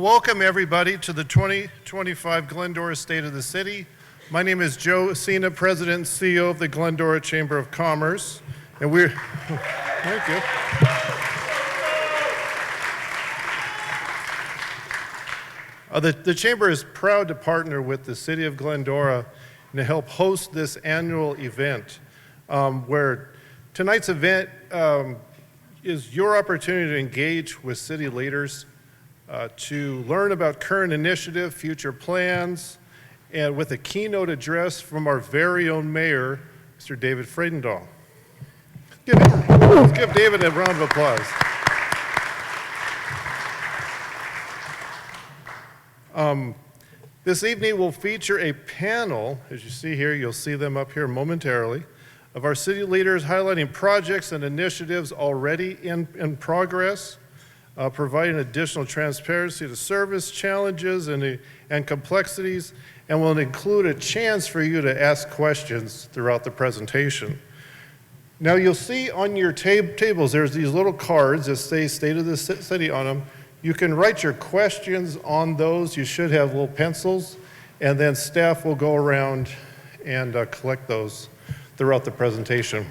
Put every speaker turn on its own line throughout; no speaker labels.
welcome everybody to the 2025 Glendora State of the City. My name is Joe Cena, President and CEO of the Glendora Chamber of Commerce, and we're, thank you. The Chamber is proud to partner with the City of Glendora and to help host this annual event, where tonight's event is your opportunity to engage with city leaders, to learn about current initiative, future plans, and with a keynote address from our very own mayor, Mr. David Fredendall. Let's give David a round of applause. This evening will feature a panel, as you see here, you'll see them up here momentarily, of our city leaders highlighting projects and initiatives already in progress, providing additional transparency to service challenges and complexities, and will include a chance for you to ask questions throughout the presentation. Now you'll see on your tables, there's these little cards that say State of the City on them. You can write your questions on those. You should have little pencils, and then staff will go around and collect those throughout the presentation.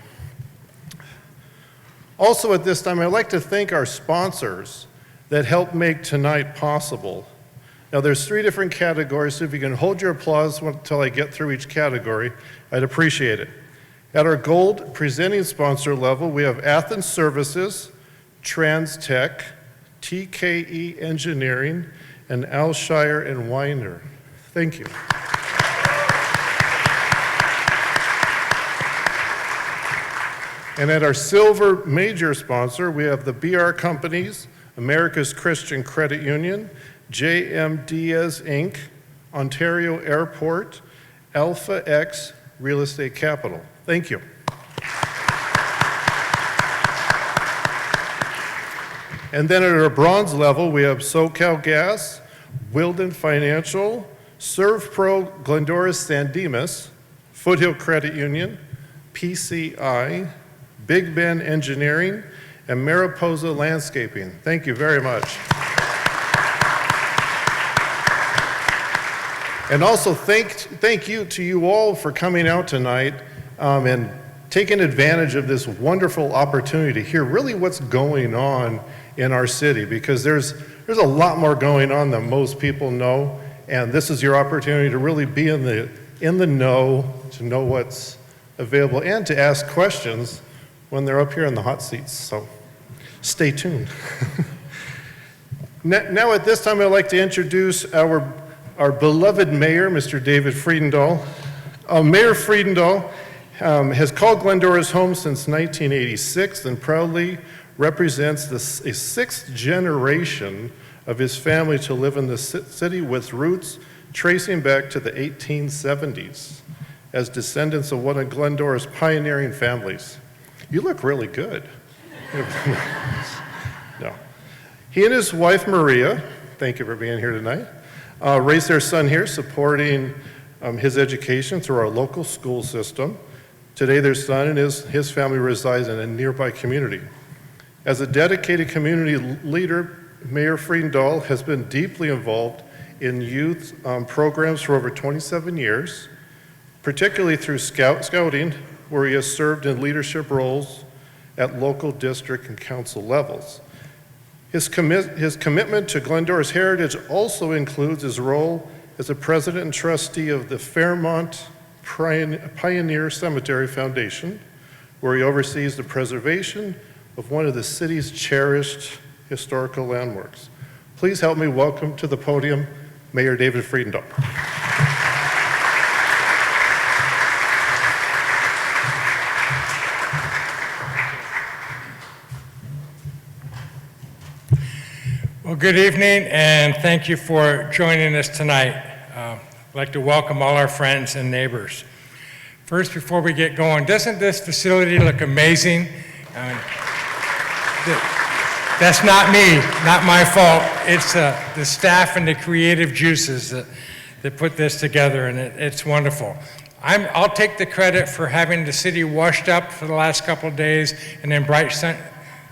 Also at this time, I'd like to thank our sponsors that helped make tonight possible. Now there's 3 different categories, so if you can hold your applause until I get through each category, I'd appreciate it. At our gold presenting sponsor level, we have Athens Services, Trans Tech, TKE Engineering, and Alshire and Weiner. Thank you. And at our silver major sponsor, we have the BR Companies, America's Christian Credit Union, JM Diaz Inc., Ontario Airport, Alpha X Real Estate Capital. Thank you. And then at our bronze level, we have SoCal Gas, Wilden Financial, ServPro Glendora San Dimas, Foothill Credit Union, PCI, Big Ben Engineering, and Mariposa Landscaping. Thank you very much. And also thank you to you all for coming out tonight and taking advantage of this wonderful opportunity to hear really what's going on in our city, because there's a lot more going on than most people know, and this is your opportunity to really be in the know, to know what's available, and to ask questions when they're up here in the hot seats. So stay tuned. Now at this time, I'd like to introduce our beloved mayor, Mr. David Fredendall. Mayor Fredendall has called Glendora his home since 1986 and proudly represents a 6th generation of his family to live in the city with roots tracing back to the 1870s as descendants of one of Glendora's pioneering families. You look really good. No. He and his wife, Maria, thank you for being here tonight, raised their son here, supporting his education through our local school system. Today, their son and his family resides in a nearby community. As a dedicated community leader, Mayor Fredendall has been deeply involved in youth programs for over 27 years, particularly through scouting, where he has served in leadership roles at local district and council levels. His commitment to Glendora's heritage also includes his role as a president and trustee of the Fairmont Pioneer Cemetery Foundation, where he oversees the preservation of one of the city's cherished historical landmarks. Please help me welcome to the podium Mayor David Fredendall.
Well, good evening, and thank you for joining us tonight. I'd like to welcome all our friends and neighbors. First, before we get going, doesn't this facility look amazing? That's not me, not my fault. It's the staff and the creative juices that put this together, and it's wonderful. I'll take the credit for having the city washed up for the last couple of days and then bright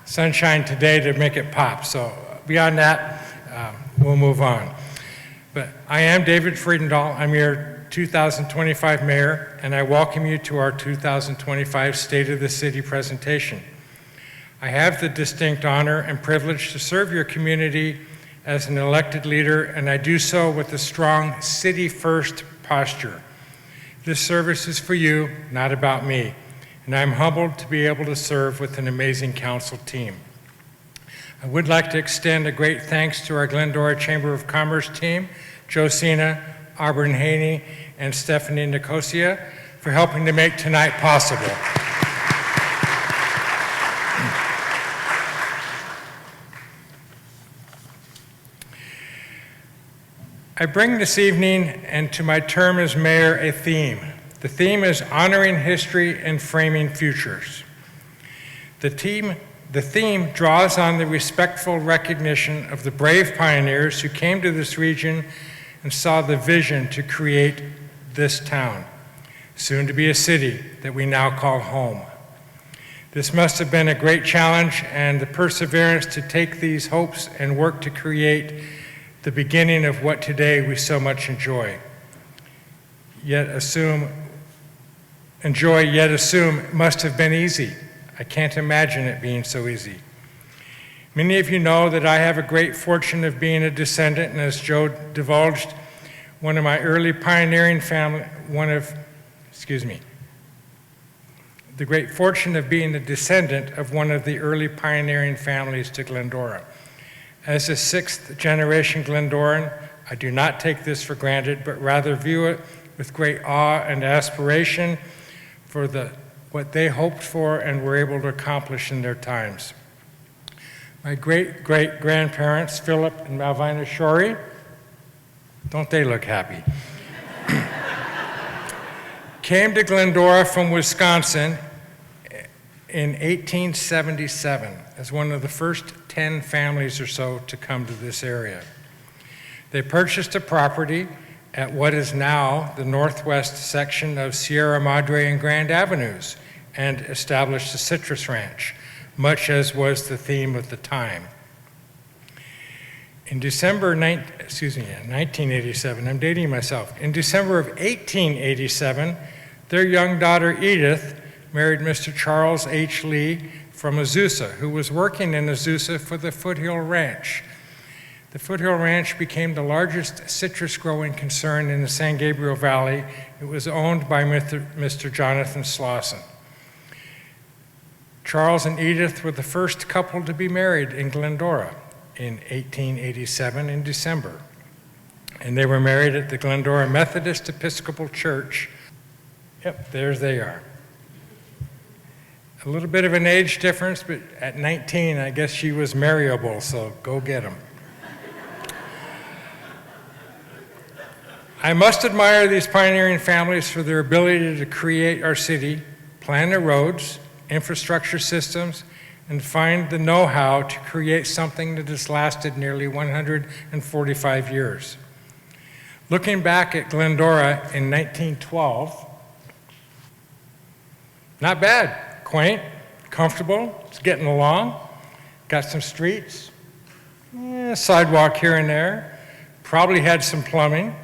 sunshine today to make it pop. So beyond that, we'll move on. But I am David Fredendall. I'm your 2025 mayor, and I welcome you to our 2025 State of the City presentation. I have the distinct honor and privilege to serve your community as an elected leader, and I do so with a strong city-first posture. This service is for you, not about me, and I'm humbled to be able to serve with an amazing council team. I would like to extend a great thanks to our Glendora Chamber of Commerce team, Josina, Auburn Haney, and Stephanie Nicosia, for helping to make tonight possible. I bring this evening and to my term as mayor a theme. The theme is honoring history and framing futures. The theme draws on the respectful recognition of the brave pioneers who came to this region and saw the vision to create this town, soon to be a city that we now call home. This must have been a great challenge, and the perseverance to take these hopes and work to create the beginning of what today we so much enjoy. Yet assume must have been easy. I can't imagine it being so easy. Many of you know that I have a great fortune of being a descendant, and as Joe divulged, one of my early pioneering family, the great fortune of being a descendant of one of the early pioneering families to Glendora. As a sixth generation Glendoran, I do not take this for granted, but rather view it with great awe and aspiration for what they hoped for and were able to accomplish in their times. My great-great-grandparents, Philip and Malvina Shorey, don't they look happy? Came to Glendora from Wisconsin in 1877 as one of the first 10 families or so to come to this area. They purchased a property at what is now the northwest section of Sierra Madre and Grand Avenues and established a citrus ranch, much as was the theme of the time. In December 1987, I'm dating myself. In December of 1887, their young daughter Edith married Mr. Charles H. Lee from Azusa, who was working in Azusa for the Foothill Ranch. The Foothill Ranch became the largest citrus growing concern in the San Gabriel Valley. It was owned by Mr. Jonathan Slauson. Charles and Edith were the first couple to be married in Glendora in 1887 in December. And they were married at the Glendora Methodist Episcopal Church. Yep, there they are. A little bit of an age difference, but at 19, I guess she was marryable, so go get them. I must admire these pioneering families for their ability to create our city, plan the roads, infrastructure systems, and find the know-how to create something that has lasted nearly 145 years. Looking back at Glendora in 1912, not bad. Quaint, comfortable, it's getting along, got some streets, sidewalk here and there, probably had some plumbing.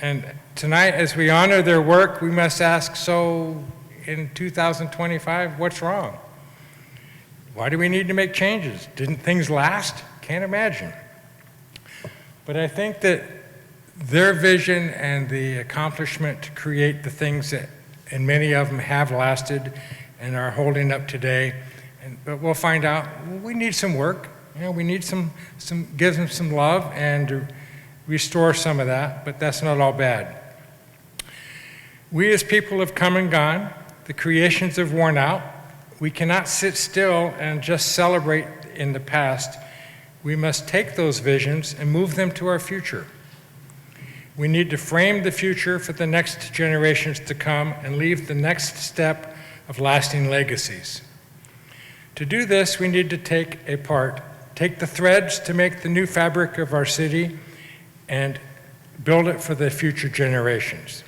And tonight, as we honor their work, we must ask, so in 2025, what's wrong? Why do we need to make changes? Didn't things last? Can't imagine. But I think that their vision and the accomplishment to create the things that, and many of them have lasted and are holding up today, but we'll find out we need some work. We need give them some love and to restore some of that, but that's not all bad. We as people have come and gone. The creations have worn out. We cannot sit still and just celebrate in the past. We must take those visions and move them to our future. We need to frame the future for the next generations to come and leave the next step of lasting legacies. To do this, we need to take the threads to make the new fabric of our city and build it for the future generations.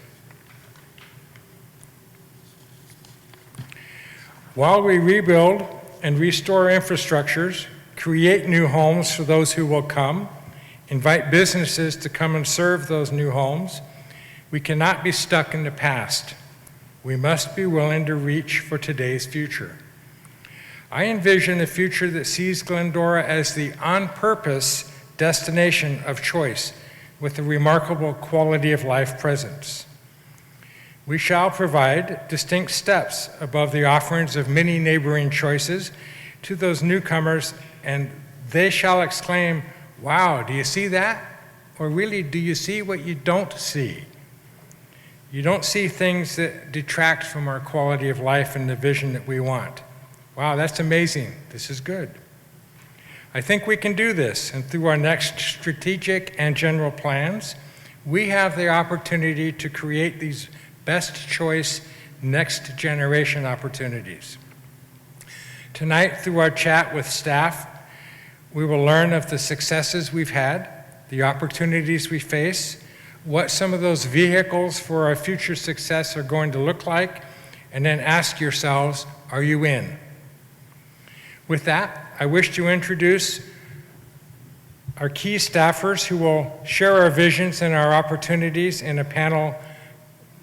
While we rebuild and restore infrastructures, create new homes for those who will come, invite businesses to come and serve those new homes. We cannot be stuck in the past. We must be willing to reach for today's future. I envision a future that sees Glendora as the on-purpose destination of choice with a remarkable quality of life presence. We shall provide distinct steps above the offerings of many neighboring choices to those newcomers, and they shall exclaim, "Wow, do you see that?" Or really, do you see what you don't see? You don't see things that detract from our quality of life and the vision that we want. Wow, that's amazing. This is good. I think we can do this, and through our next strategic and general plans, we have the opportunity to create these best choice, next generation opportunities. Tonight, through our chat with staff, we will learn of the successes we've had, the opportunities we face, what some of those vehicles for our future success are going to look like, and then ask yourselves, are you in? With that, I wish to introduce our key staffers who will share our visions and our opportunities in a panel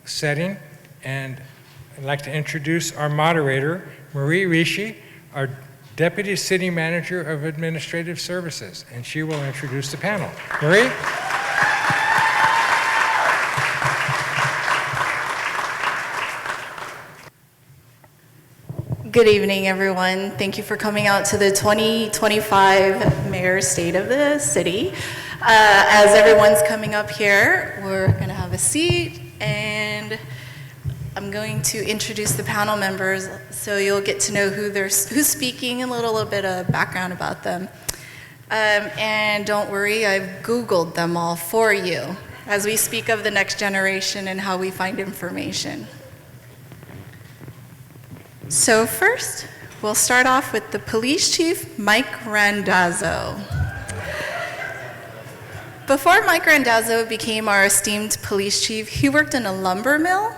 setting. And I'd like to introduce our moderator, Marie Rishi, our Deputy City Manager of Administrative Services, and she will introduce the panel. Marie?
Good evening, everyone. Thank you for coming out to the 2025 Mayor's State of the City. As everyone's coming up here, we're going to have a seat, and I'm going to introduce the panel members so you'll get to know who's speaking, and a little bit of background about them. And don't worry, I've Googled them all for you as we speak of the next generation and how we find information. So first, we'll start off with the Police Chief, Mike Randazzo. Before Mike Randazzo became our esteemed police chief, he worked in a lumber mill,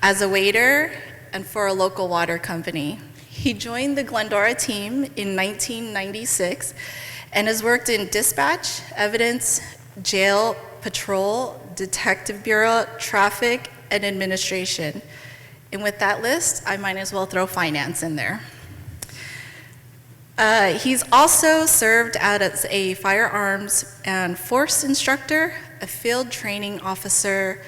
as a waiter, and for a local water company. He joined the Glendora team in 1996 and has worked in dispatch, evidence, jail, patrol, detective bureau, traffic, and administration. And with that list, I might as well throw finance in there. He's also served as a firearms and force instructor, a field training officer,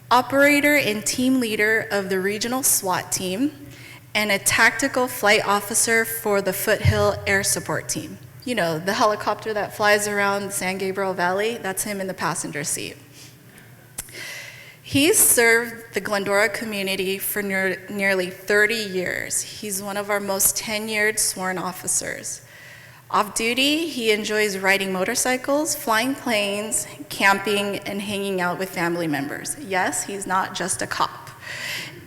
operator and team leader of the regional SWAT team, and a tactical flight officer for the Foothill Air Support Team. You know, the helicopter that flies around the San Gabriel Valley, that's him in the passenger seat. He's served the Glendora community for nearly 30 years. He's one of our most tenured sworn officers. Off duty, he enjoys riding motorcycles, flying planes, camping, and hanging out with family members. Yes, he's not just a cop.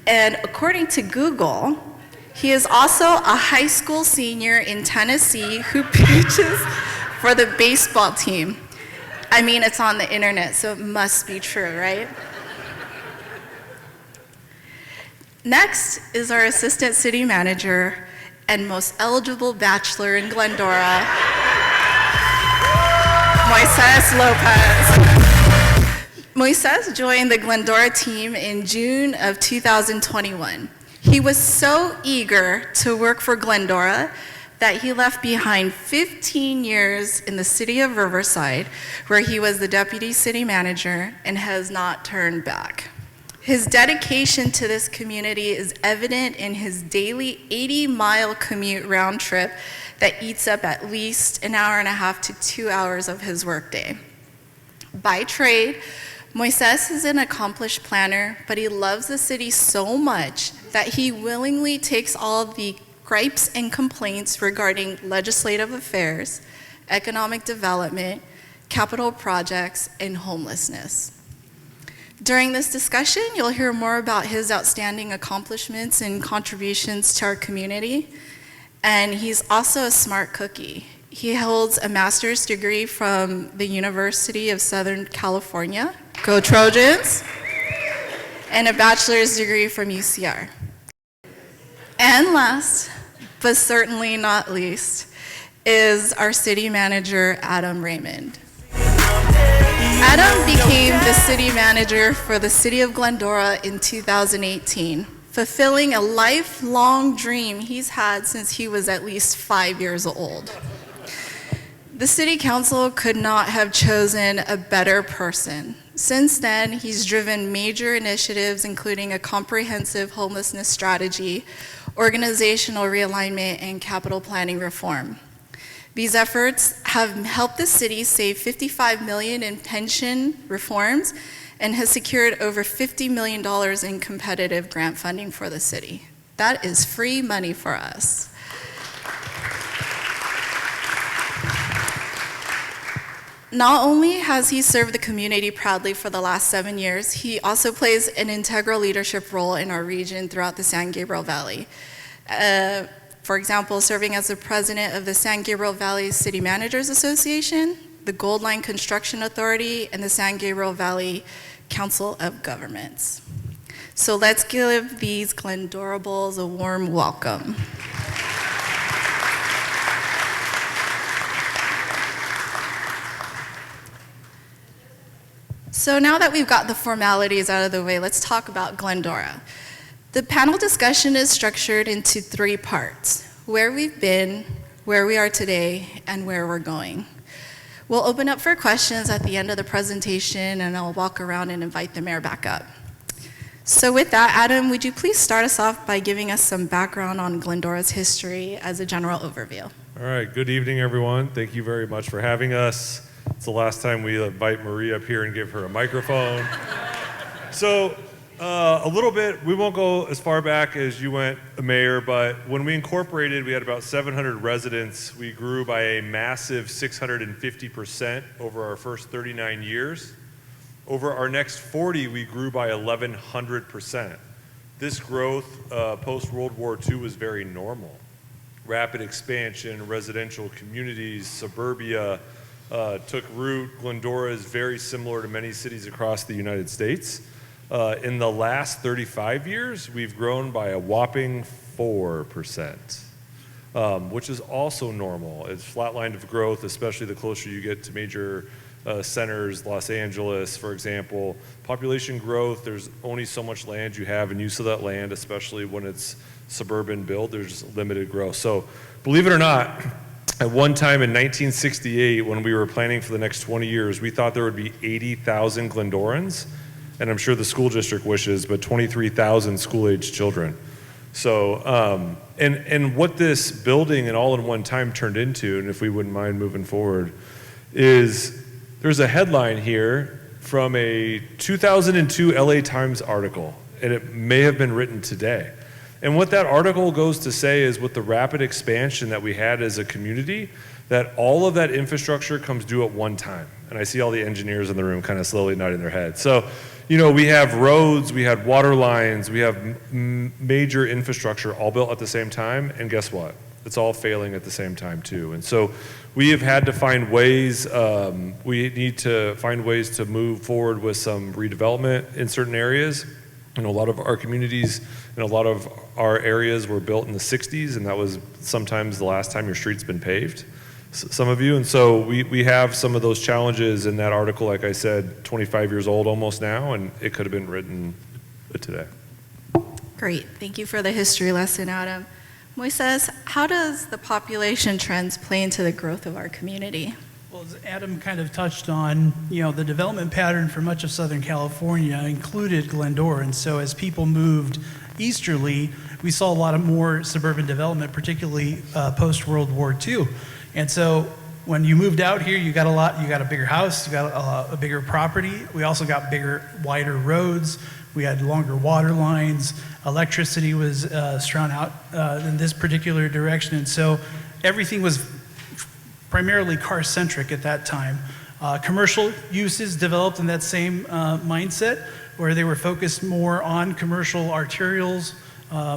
And according to Google, he is also a high school senior in Tennessee who pitches for the baseball team. I mean, it's on the internet, so it must be true, right? Next is our Assistant City Manager and most eligible bachelor in Glendora, Moises Lopez. Moises joined the Glendora team in June of 2021. He was so eager to work for Glendora that he left behind 15 years in the city of Riverside, where he was the Deputy City Manager, and has not turned back. His dedication to this community is evident in his daily 80-mile commute round trip that eats up at least an hour and a half to 2 hours of his workday. By trade, Moises is an accomplished planner, but he loves the city so much that he willingly takes all the gripes and complaints regarding legislative affairs, economic development, capital projects, and homelessness. During this discussion, you'll hear more about his outstanding accomplishments and contributions to our community, and he's also a smart cookie. He holds a master's degree from the University of Southern California, go Trojans, and a bachelor's degree from UCR. And last, but certainly not least, is our city manager, Adam Raymond. Adam became the city manager for the city of Glendora in 2018, fulfilling a lifelong dream he's had since he was at least 5 years old. The city council could not have chosen a better person. Since then, he's driven major initiatives, including a comprehensive homelessness strategy, organizational realignment, and capital planning reform. These efforts have helped the city save $55 million in pension reforms and has secured over $50 million in competitive grant funding for the city. That is free money for us. Not only has he served the community proudly for the last 7 years, he also plays an integral leadership role in our region throughout the San Gabriel Valley. For example, serving as the president of the San Gabriel Valley City Managers Association, the Gold Line Construction Authority, and the San Gabriel Valley Council of Governments. So let's give these Glendorables a warm welcome. So now that we've got the formalities out of the way, let's talk about Glendora. The panel discussion is structured into 3 parts: where we've been, where we are today, and where we're going. We'll open up for questions at the end of the presentation, and I'll walk around and invite the mayor back up. So with that, Adam, would you please start us off by giving us some background on Glendora's history as a general overview?
All right, good evening, everyone. Thank you very much for having us. It's the last time we invite Maria up here and give her a microphone. So, a little bit, we won't go as far back as you went, Mayor, but when we incorporated, we had about 700 residents. We grew by a massive 650% over our first 39 years. Over our next 40, we grew by 1,100%. This growth post-World War II was very normal. Rapid expansion, residential communities, suburbia took root. Glendora is very similar to many cities across the United States. In the last 35 years, we've grown by a whopping 4%, which is also normal. It's flatlined of growth, especially the closer you get to major centers, Los Angeles, for example. Population growth, there's only so much land you have and use of that land, especially when it's suburban build, there's limited growth. So believe it or not, at one time in 1968, when we were planning for the next 20 years, we thought there would be 80,000 Glendorans, and I'm sure the school district wishes, but 23,000 school-age children. So, and what this building and all in one time turned into, and if we wouldn't mind moving forward, is there's a headline here from a 2002 LA Times article, and it may have been written today. And what that article goes to say is with the rapid expansion that we had as a community, that all of that infrastructure comes due at one time. And I see all the engineers in the room kind of slowly nodding their heads. So, you know, we have roads, we had water lines, we have major infrastructure all built at the same time, and guess what? It's all failing at the same time too. And so we have had to find ways, we need to find ways to move forward with some redevelopment in certain areas. You know, a lot of our communities and a lot of our areas were built in the 60s, and that was sometimes the last time your street's been paved, some of you. And so we have some of those challenges in that article, like I said, 25 years old almost now, and it could have been written today.
Great, thank you for the history lesson, Adam. Moises, how does the population trends play into the growth of our community?
Well, as Adam kind of touched on, you know, the development pattern for much of Southern California included Glendora, and so as people moved easterly, we saw a lot of more suburban development, particularly post-World War II. And so when you moved out here, you got a bigger house, you got a bigger property. We also got bigger, wider roads. We had longer water lines. Electricity was strung out in this particular direction. And so everything was primarily car-centric at that time. Commercial uses developed in that same mindset, where they were focused more on commercial arterials,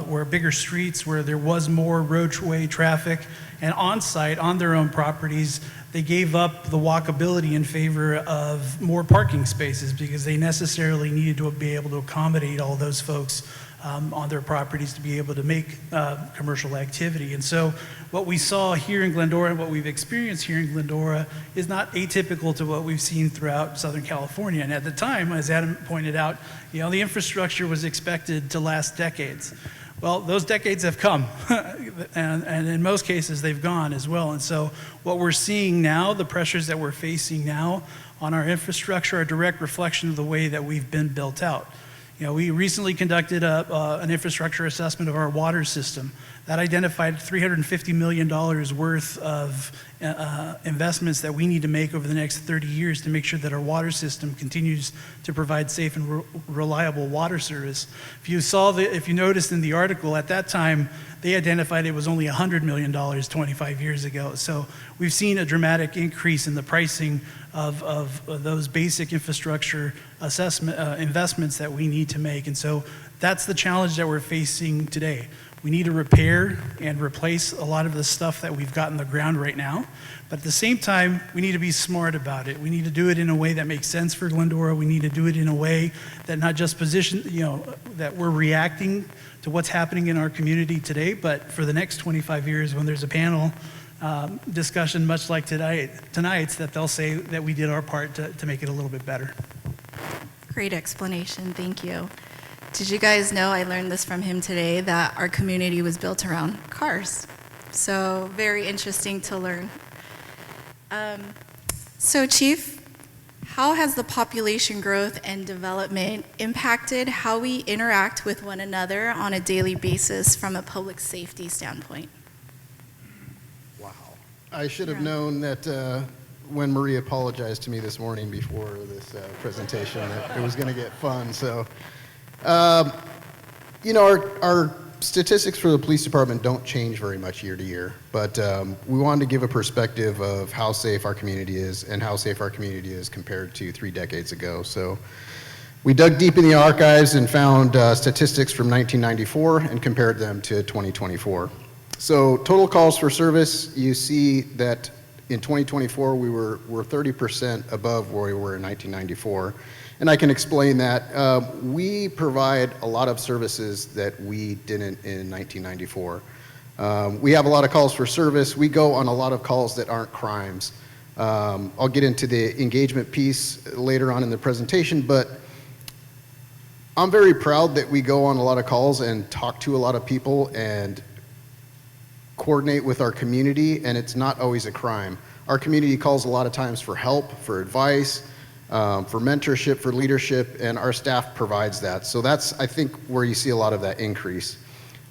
where bigger streets, where there was more roadway traffic, and on-site, on their own properties, they gave up the walkability in favor of more parking spaces because they necessarily needed to be able to accommodate all those folks on their properties to be able to make commercial activity. And so what we saw here in Glendora and what we've experienced here in Glendora is not atypical to what we've seen throughout Southern California. And at the time, as Adam pointed out, the infrastructure was expected to last decades. Well, those decades have come, and in most cases, they've gone as well. And so what we're seeing now, the pressures that we're facing now on our infrastructure are a direct reflection of the way that we've been built out. We recently conducted an infrastructure assessment of our water system that identified $350 million worth of investments that we need to make over the next 30 years to make sure that our water system continues to provide safe and reliable water service. If you noticed in the article at that time, they identified it was only $100 million 25 years ago. So we've seen a dramatic increase in the pricing of those basic infrastructure assessment investments that we need to make. And so that's the challenge that we're facing today. We need to repair and replace a lot of the stuff that we've got in the ground right now. But at the same time, we need to be smart about it. We need to do it in a way that makes sense for Glendora. We need to do it in a way that not just that we're reacting to what's happening in our community today, but for the next 25 years when there's a panel discussion much like tonight's, that they'll say that we did our part to make it a little bit better.
Great explanation, thank you. Did you guys know, I learned this from him today, that our community was built around cars? So very interesting to learn. So Chief, how has the population growth and development impacted how we interact with one another on a daily basis from a public safety standpoint?
Wow. I should have known that when Maria apologized to me this morning before this presentation that it was going to get fun. So, our statistics for the police department don't change very much year to year, but we wanted to give a perspective of how safe our community is and how safe our community is compared to 3 decades ago. So we dug deep in the archives and found statistics from 1994 and compared them to 2024. So total calls for service, you see that in 2024 we were 30% above where we were in 1994. And I can explain that. We provide a lot of services that we didn't in 1994. We have a lot of calls for service. We go on a lot of calls that aren't crimes. I'll get into the engagement piece later on in the presentation, but I'm very proud that we go on a lot of calls and talk to a lot of people and coordinate with our community, and it's not always a crime. Our community calls a lot of times for help, for advice, for mentorship, for leadership, and our staff provides that. So that's, I think, where you see a lot of that increase.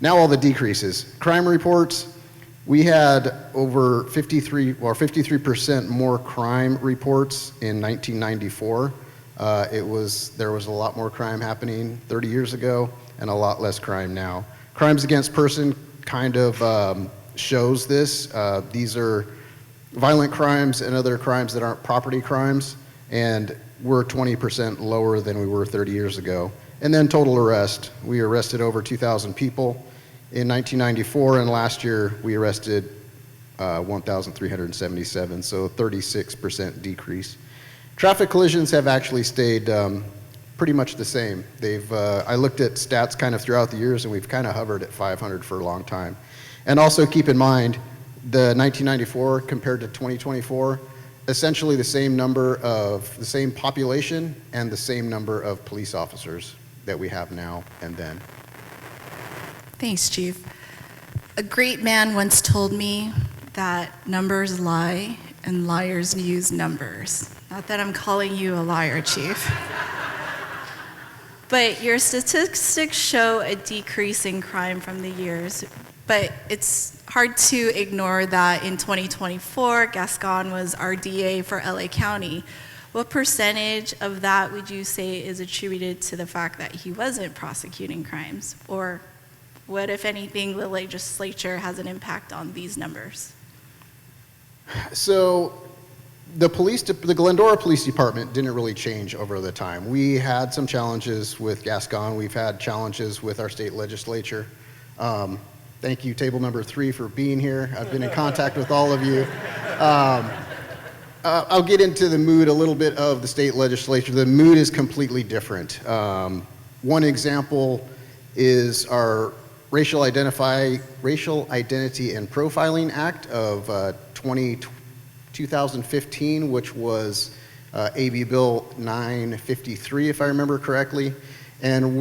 Now all the decreases. Crime reports, we had over 53% more crime reports in 1994. There was a lot more crime happening 30 years ago and a lot less crime now. Crimes against person kind of shows this. These are violent crimes and other crimes that aren't property crimes, and we're 20% lower than we were 30 years ago. And then total arrest. We arrested over 2,000 people in 1994, and last year we arrested 1,377, so 36% decrease. Traffic collisions have actually stayed pretty much the same. I looked at stats kind of throughout the years, and we've kind of hovered at 500 for a long time. And also keep in mind, the 1994 compared to 2024, essentially the same population and the same number of police officers that we have now and then.
Thanks, Chief. A great man once told me that numbers lie and liars use numbers. Not that I'm calling you a liar, Chief. But your statistics show a decrease in crime from the years, but it's hard to ignore that in 2024, Gascon was our DA for LA County. What percentage of that would you say is attributed to the fact that he wasn't prosecuting crimes? Or what, if anything, the legislature has an impact on these numbers?
So the Glendora Police Department didn't really change over the time. We had some challenges with Gascon. We've had challenges with our state legislature. Thank you, table number 3, for being here. I've been in contact with all of you. I'll get into the mood a little bit of the state legislature. The mood is completely different. One example is our Racial Identity and Profiling Act of 2015, which was AB Bill 953, if I remember correctly. And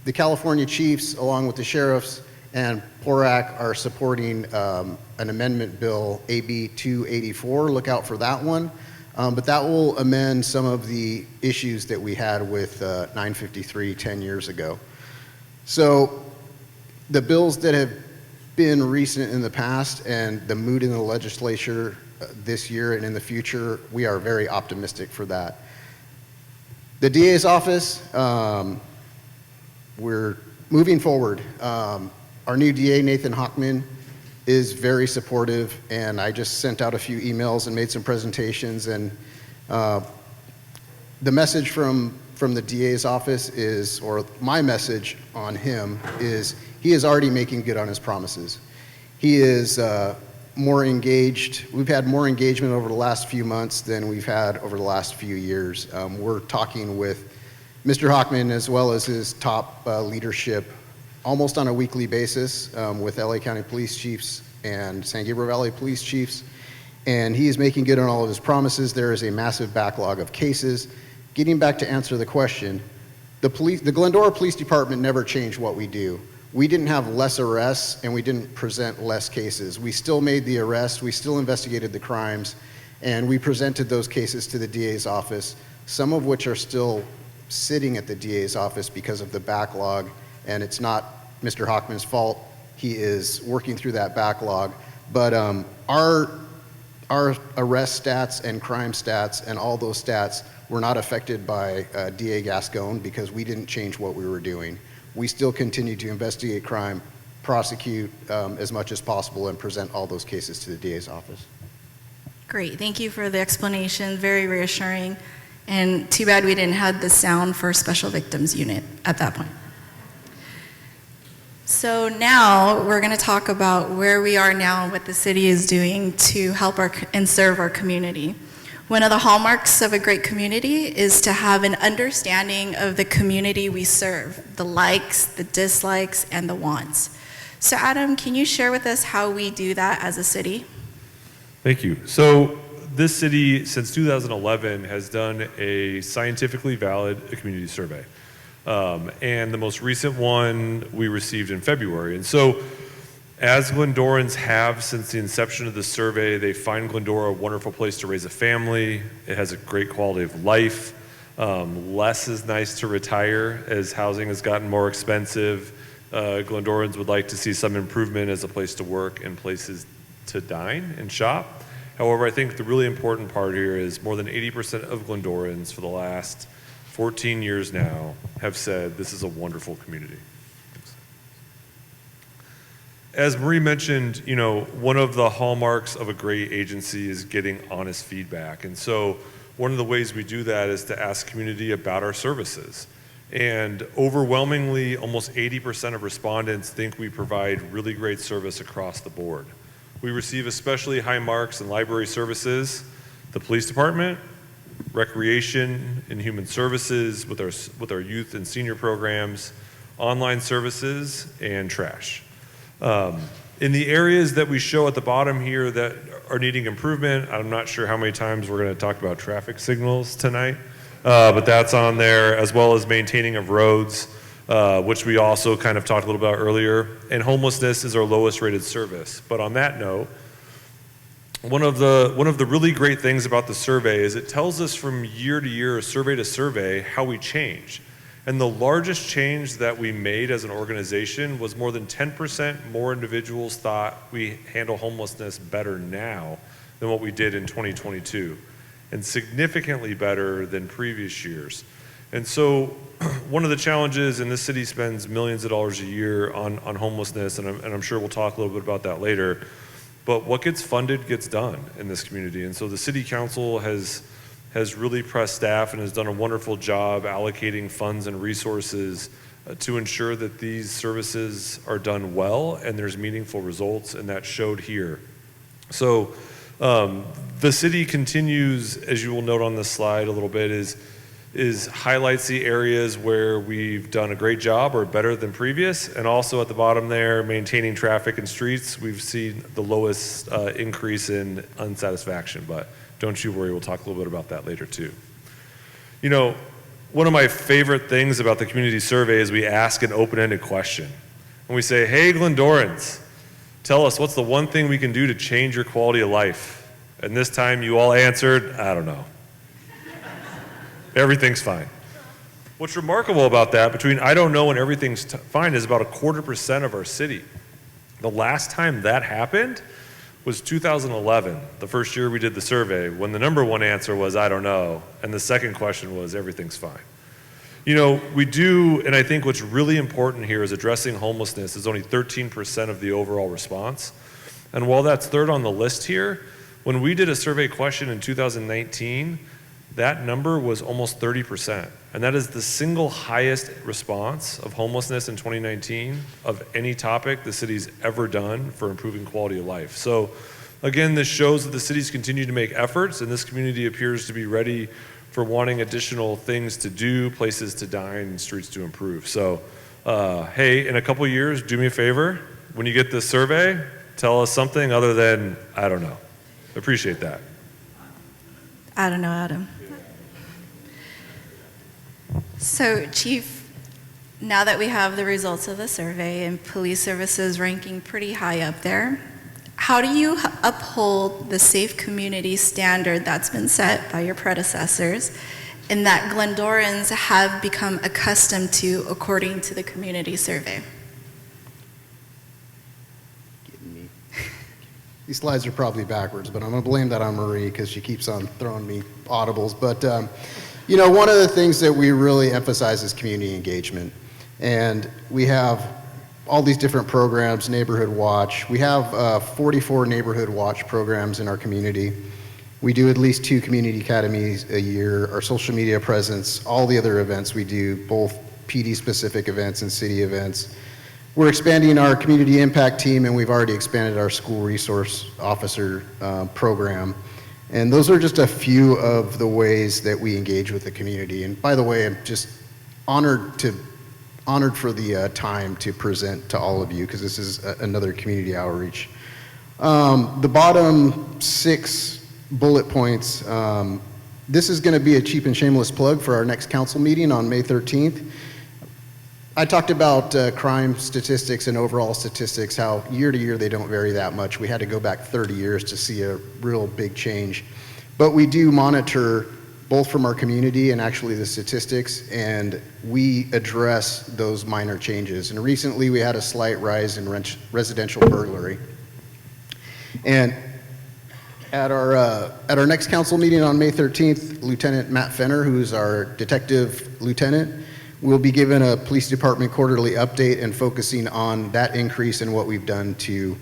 the California Chiefs, along with the sheriffs and PORAC, are supporting an amendment bill, AB 284. Look out for that one. But that will amend some of the issues that we had with 953 10 years ago. So the bills that have been recent in the past and the mood in the legislature this year and in the future, we are very optimistic for that. The DA's office, we're moving forward. Our new DA, Nathan Hochman, is very supportive, and I just sent out a few emails and made some presentations, and the message from the DA's office is, or my message on him is, he is already making good on his promises. He is more engaged. We've had more engagement over the last few months than we've had over the last few years. We're talking with Mr. Hochman as well as his top leadership almost on a weekly basis with LA County Police Chiefs and San Gabriel Valley Police Chiefs, and he is making good on all of his promises. There is a massive backlog of cases. Getting back to answer the question, the Glendora Police Department never changed what we do. We didn't have less arrests and we didn't present less cases. We still made the arrests, we still investigated the crimes, and we presented those cases to the DA's office, some of which are still sitting at the DA's office because of the backlog, and it's not Mr. Hochman's fault. He is working through that backlog. But our arrest stats and crime stats and all those stats were not affected by DA Gascon because we didn't change what we were doing. We still continue to investigate crime, prosecute as much as possible, and present all those cases to the DA's office.
Great, thank you for the explanation, very reassuring. And too bad we didn't have the sound for Special Victims Unit at that point. So now we're going to talk about where we are now and what the city is doing to help and serve our community. One of the hallmarks of a great community is to have an understanding of the community we serve, the likes, the dislikes, and the wants. So Adam, can you share with us how we do that as a city?
Thank you. So this city, since 2011, has done a scientifically valid community survey. And the most recent one we received in February. And so, as Glendorans have since the inception of the survey, they find Glendora a wonderful place to raise a family. It has a great quality of life. Less is nice to retire as housing has gotten more expensive. Glendorans would like to see some improvement as a place to work and places to dine and shop. However, I think the really important part here is more than 80% of Glendorans for the last 14 years now have said this is a wonderful community. As Marie mentioned, one of the hallmarks of a great agency is getting honest feedback. And so one of the ways we do that is to ask community about our services. And overwhelmingly, almost 80% of respondents think we provide really great service across the board. We receive especially high marks in library services, the police department, recreation and human services with our youth and senior programs, online services, and trash. In the areas that we show at the bottom here that are needing improvement, I'm not sure how many times we're going to talk about traffic signals tonight, but that's on there, as well as maintaining of roads, which we also kind of talked a little about earlier, and homelessness is our lowest rated service. But on that note, one of the really great things about the survey is it tells us from year to year, survey to survey, how we change. And the largest change that we made as an organization was more than 10% more individuals thought we handle homelessness better now than what we did in 2022, and significantly better than previous years. And so one of the challenges, and this city spends millions of dollars a year on homelessness, and I'm sure we'll talk a little bit about that later, but what gets funded gets done in this community. And so the city council has really pressed staff and has done a wonderful job allocating funds and resources to ensure that these services are done well and there's meaningful results, and that showed here. So the city continues, as you will note on this slide a little bit, is highlights the areas where we've done a great job or better than previous, and also at the bottom there, maintaining traffic and streets, we've seen the lowest increase in unsatisfaction, but don't you worry, we'll talk a little bit about that later too. You know, one of my favorite things about the community survey is we ask an open-ended question. And we say, hey, Glendorans, tell us what's the one thing we can do to change your quality of life? And this time you all answered, I don't know. Everything's fine. What's remarkable about that, between I don't know and everything's fine, is about 0.25% of our city. The last time that happened was 2011, the first year we did the survey, when the number one answer was I don't know, and the second question was everything's fine. You know, we do, and I think what's really important here is addressing homelessness is only 13% of the overall response. And while that's third on the list here, when we did a survey question in 2019, that number was almost 30%. And that is the single highest response of homelessness in 2019 of any topic the city's ever done for improving quality of life. So again, this shows that the city's continued to make efforts, and this community appears to be ready for wanting additional things to do, places to dine, and streets to improve. So, hey, in a couple years, do me a favor. When you get this survey, tell us something other than, I don't know. Appreciate that.
I don't know, Adam. So, Chief, now that we have the results of the survey and police services ranking pretty high up there, how do you uphold the safe community standard that's been set by your predecessors and that Glendorans have become accustomed to according to the community survey?
These slides are probably backwards, but I'm going to blame that on Marie because she keeps on throwing me audibles. But, you know, one of the things that we really emphasize is community engagement. And we have all these different programs, Neighborhood Watch. We have 44 Neighborhood Watch programs in our community. We do at least 2 community academies a year, our social media presence, all the other events we do, both PD-specific events and city events. We're expanding our community impact team, and we've already expanded our school resource officer program. And those are just a few of the ways that we engage with the community. And by the way, I'm just honored for the time to present to all of you, because this is another community outreach. The bottom 6 bullet points, this is going to be a cheap and shameless plug for our next council meeting on May 13th. I talked about crime statistics and overall statistics, how year to year they don't vary that much. We had to go back 30 years to see a real big change. But we do monitor both from our community and actually the statistics, and we address those minor changes. And recently we had a slight rise in residential burglary. And at our next council meeting on May 13th, Lieutenant Matt Fenner, who's our detective lieutenant, will be given a police department quarterly update and focusing on that increase and what we've done to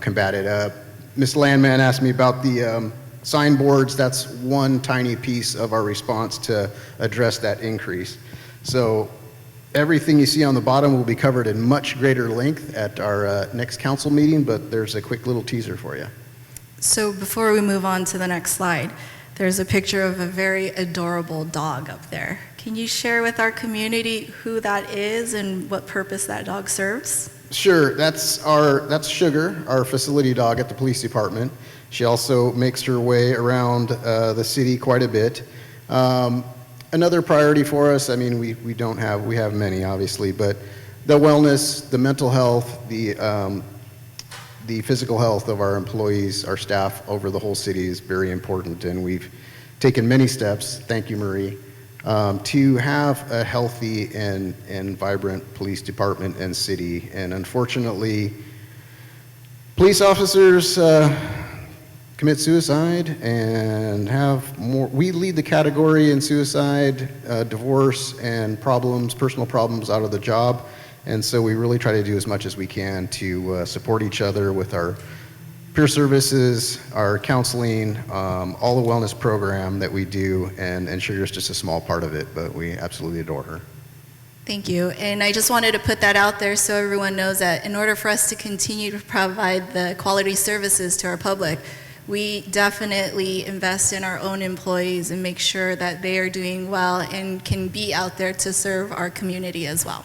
combat it. Ms. Landman asked me about the signboards. That's one tiny piece of our response to address that increase. So everything you see on the bottom will be covered in much greater length at our next council meeting, but there's a quick little teaser for you.
So before we move on to the next slide, there's a picture of a very adorable dog up there. Can you share with our community who that is and what purpose that dog serves?
Sure, that's Sugar, our facility dog at the police department. She also makes her way around the city quite a bit. Another priority for us, I mean, we have many obviously, but the wellness, the mental health, the physical health of our employees, our staff over the whole city is very important, and we've taken many steps, thank you Marie, to have a healthy and vibrant police department and city. And unfortunately, police officers commit suicide and have more. We lead the category in suicide, divorce, and problems, personal problems out of the job. And so we really try to do as much as we can to support each other with our peer services, our counseling, all the wellness program that we do, and Sugar's just a small part of it, but we absolutely adore her.
Thank you. And I just wanted to put that out there so everyone knows that in order for us to continue to provide the quality services to our public, we definitely invest in our own employees and make sure that they are doing well and can be out there to serve our community as well.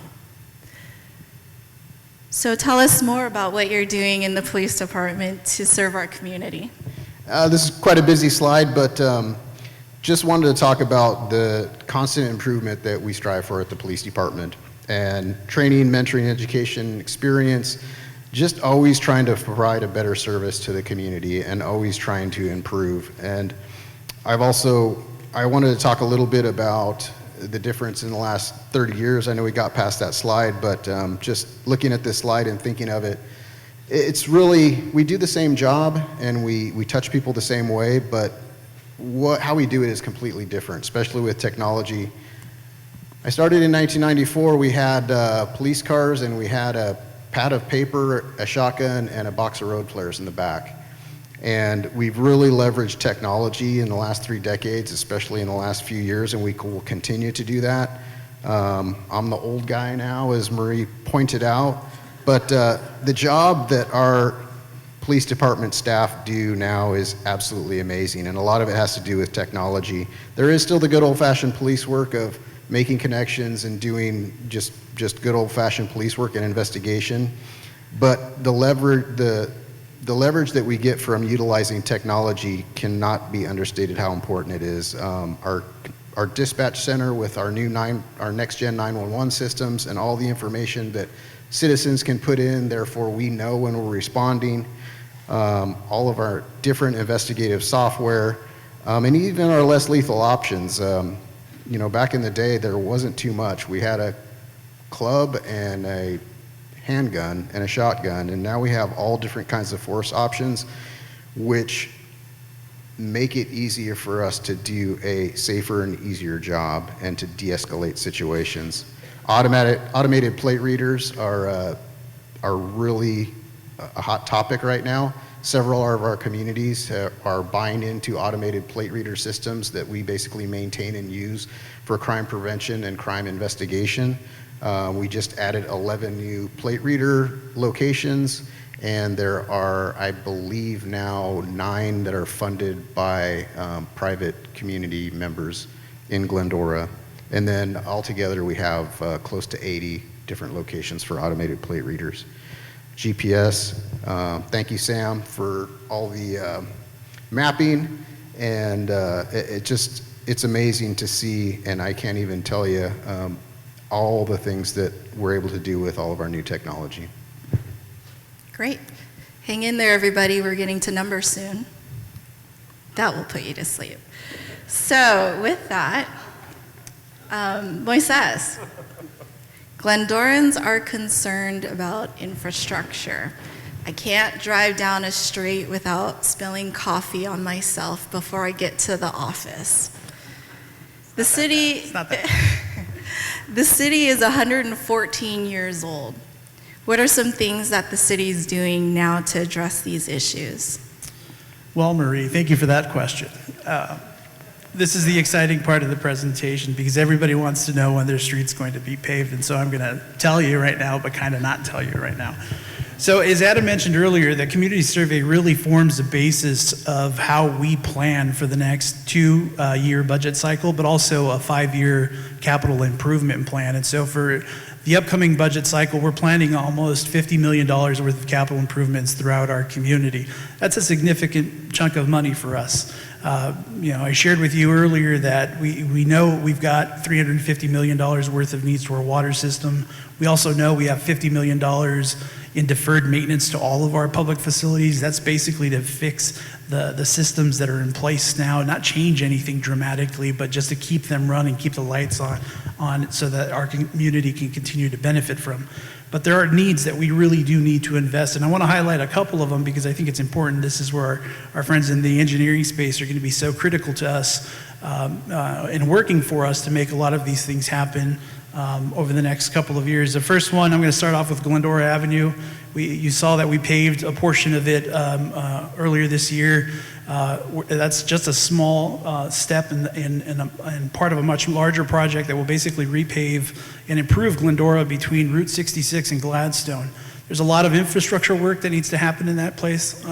So tell us more about what you're doing in the police department to serve our community.
This is quite a busy slide, but just wanted to talk about the constant improvement that we strive for at the police department, and training, mentoring, education, experience, just always trying to provide a better service to the community and always trying to improve. And I wanted to talk a little bit about the difference in the last 30 years. I know we got past that slide, but just looking at this slide and thinking of it, it's really, we do the same job and we touch people the same way, but how we do it is completely different, especially with technology. I started in 1994. We had police cars and we had a pad of paper, a shotgun, and a box of road flares in the back. And we've really leveraged technology in the last 3 decades, especially in the last few years, and we will continue to do that. I'm the old guy now, as Marie pointed out, but the job that our police department staff do now is absolutely amazing, and a lot of it has to do with technology. There is still the good old-fashioned police work of making connections and doing just good old-fashioned police work and investigation, but the leverage that we get from utilizing technology cannot be understated how important it is. Our dispatch center with our next-gen 911 systems and all the information that citizens can put in, therefore we know when we're responding. All of our different investigative software, and even our less lethal options. Back in the day, there wasn't too much. We had a club and a handgun and a shotgun, and now we have all different kinds of force options, which make it easier for us to do a safer and easier job and to de-escalate situations. Automated plate readers are really a hot topic right now. Several of our communities are buying into automated plate reader systems that we basically maintain and use for crime prevention and crime investigation. We just added 11 new plate reader locations, and there are, I believe now, 9 that are funded by private community members in Glendora. And then altogether we have close to 80 different locations for automated plate readers. GPS, thank you, Sam, for all the mapping, and it's amazing to see, and I can't even tell you all the things that we're able to do with all of our new technology.
Great. Hang in there, everybody. We're getting to numbers soon. That will put you to sleep. So with that, Moises, Glendorans are concerned about infrastructure. I can't drive down a street without spilling coffee on myself before I get to the office. The city is 114 years old. What are some things that the city is doing now to address these issues?
Well, Marie, thank you for that question. This is the exciting part of the presentation because everybody wants to know when their street's going to be paved, and so I'm going to tell you right now, but kind of not tell you right now. So as Adam mentioned earlier, the community survey really forms the basis of how we plan for the next 2-year budget cycle, but also a 5-year capital improvement plan. And so for the upcoming budget cycle, we're planning almost $50 million worth of capital improvements throughout our community. That's a significant chunk of money for us. I shared with you earlier that we know we've got $350 million worth of needs to our water system. We also know we have $50 million in deferred maintenance to all of our public facilities. That's basically to fix the systems that are in place now, not change anything dramatically, but just to keep them running, keep the lights on so that our community can continue to benefit from. But there are needs that we really do need to invest in. I want to highlight a couple of them because I think it's important. This is where our friends in the engineering space are going to be so critical to us in working for us to make a lot of these things happen over the next couple of years. The first one, I'm going to start off with Glendora Avenue. You saw that we paved a portion of it earlier this year. That's just a small step in part of a much larger project that will basically repave and improve Glendora between Route 66 and Gladstone. There's a lot of infrastructure work that needs to happen in that place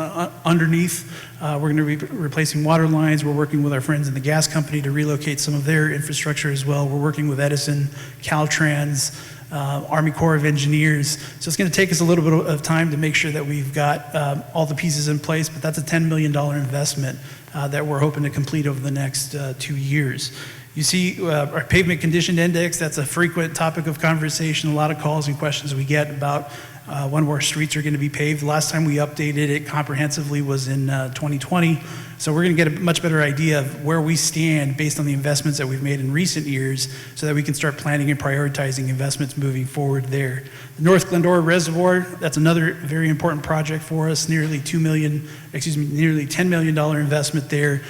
underneath. We're going to be replacing water lines. We're working with our friends in the gas company to relocate some of their infrastructure as well. We're working with Edison, Caltrans, Army Corps of Engineers. So it's going to take us a little bit of time to make sure that we've got all the pieces in place, but that's a $10 million investment that we're hoping to complete over the next 2 years. You see our pavement condition index, that's a frequent topic of conversation, a lot of calls and questions we get about when our streets are going to be paved. The last time we updated it comprehensively was in 2020. So we're going to get a much better idea of where we stand based on the investments that we've made in recent years so that we can start planning and prioritizing investments moving forward there. The North Glendora Reservoir, that's another very important project for us, nearly $10 million investment there.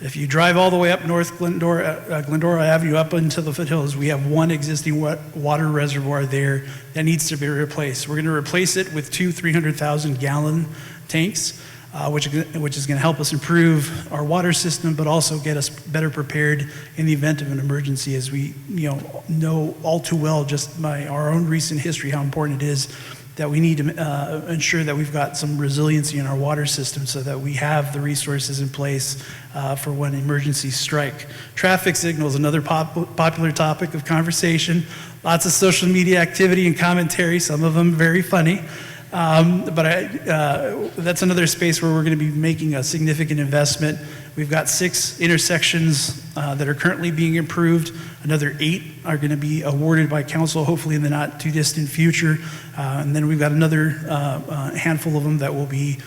If you drive all the way up North Glendora Avenue up into the foothills, we have one existing water reservoir there that needs to be replaced. We're going to replace it with two 300,000-gallon tanks, which is going to help us improve our water system, but also get us better prepared in the event of an emergency, as we know all too well just by our own recent history how important it is that we need to ensure that we've got some resiliency in our water system so that we have the resources in place for when emergencies strike. Traffic signals, another popular topic of conversation. Lots of social media activity and commentary, some of them very funny. That's another space where we're going to be making a significant investment. We've got 6 intersections that are currently being improved. Another 8 are going to be awarded by council, hopefully in the not too distant future. And then we've got another handful of them that will be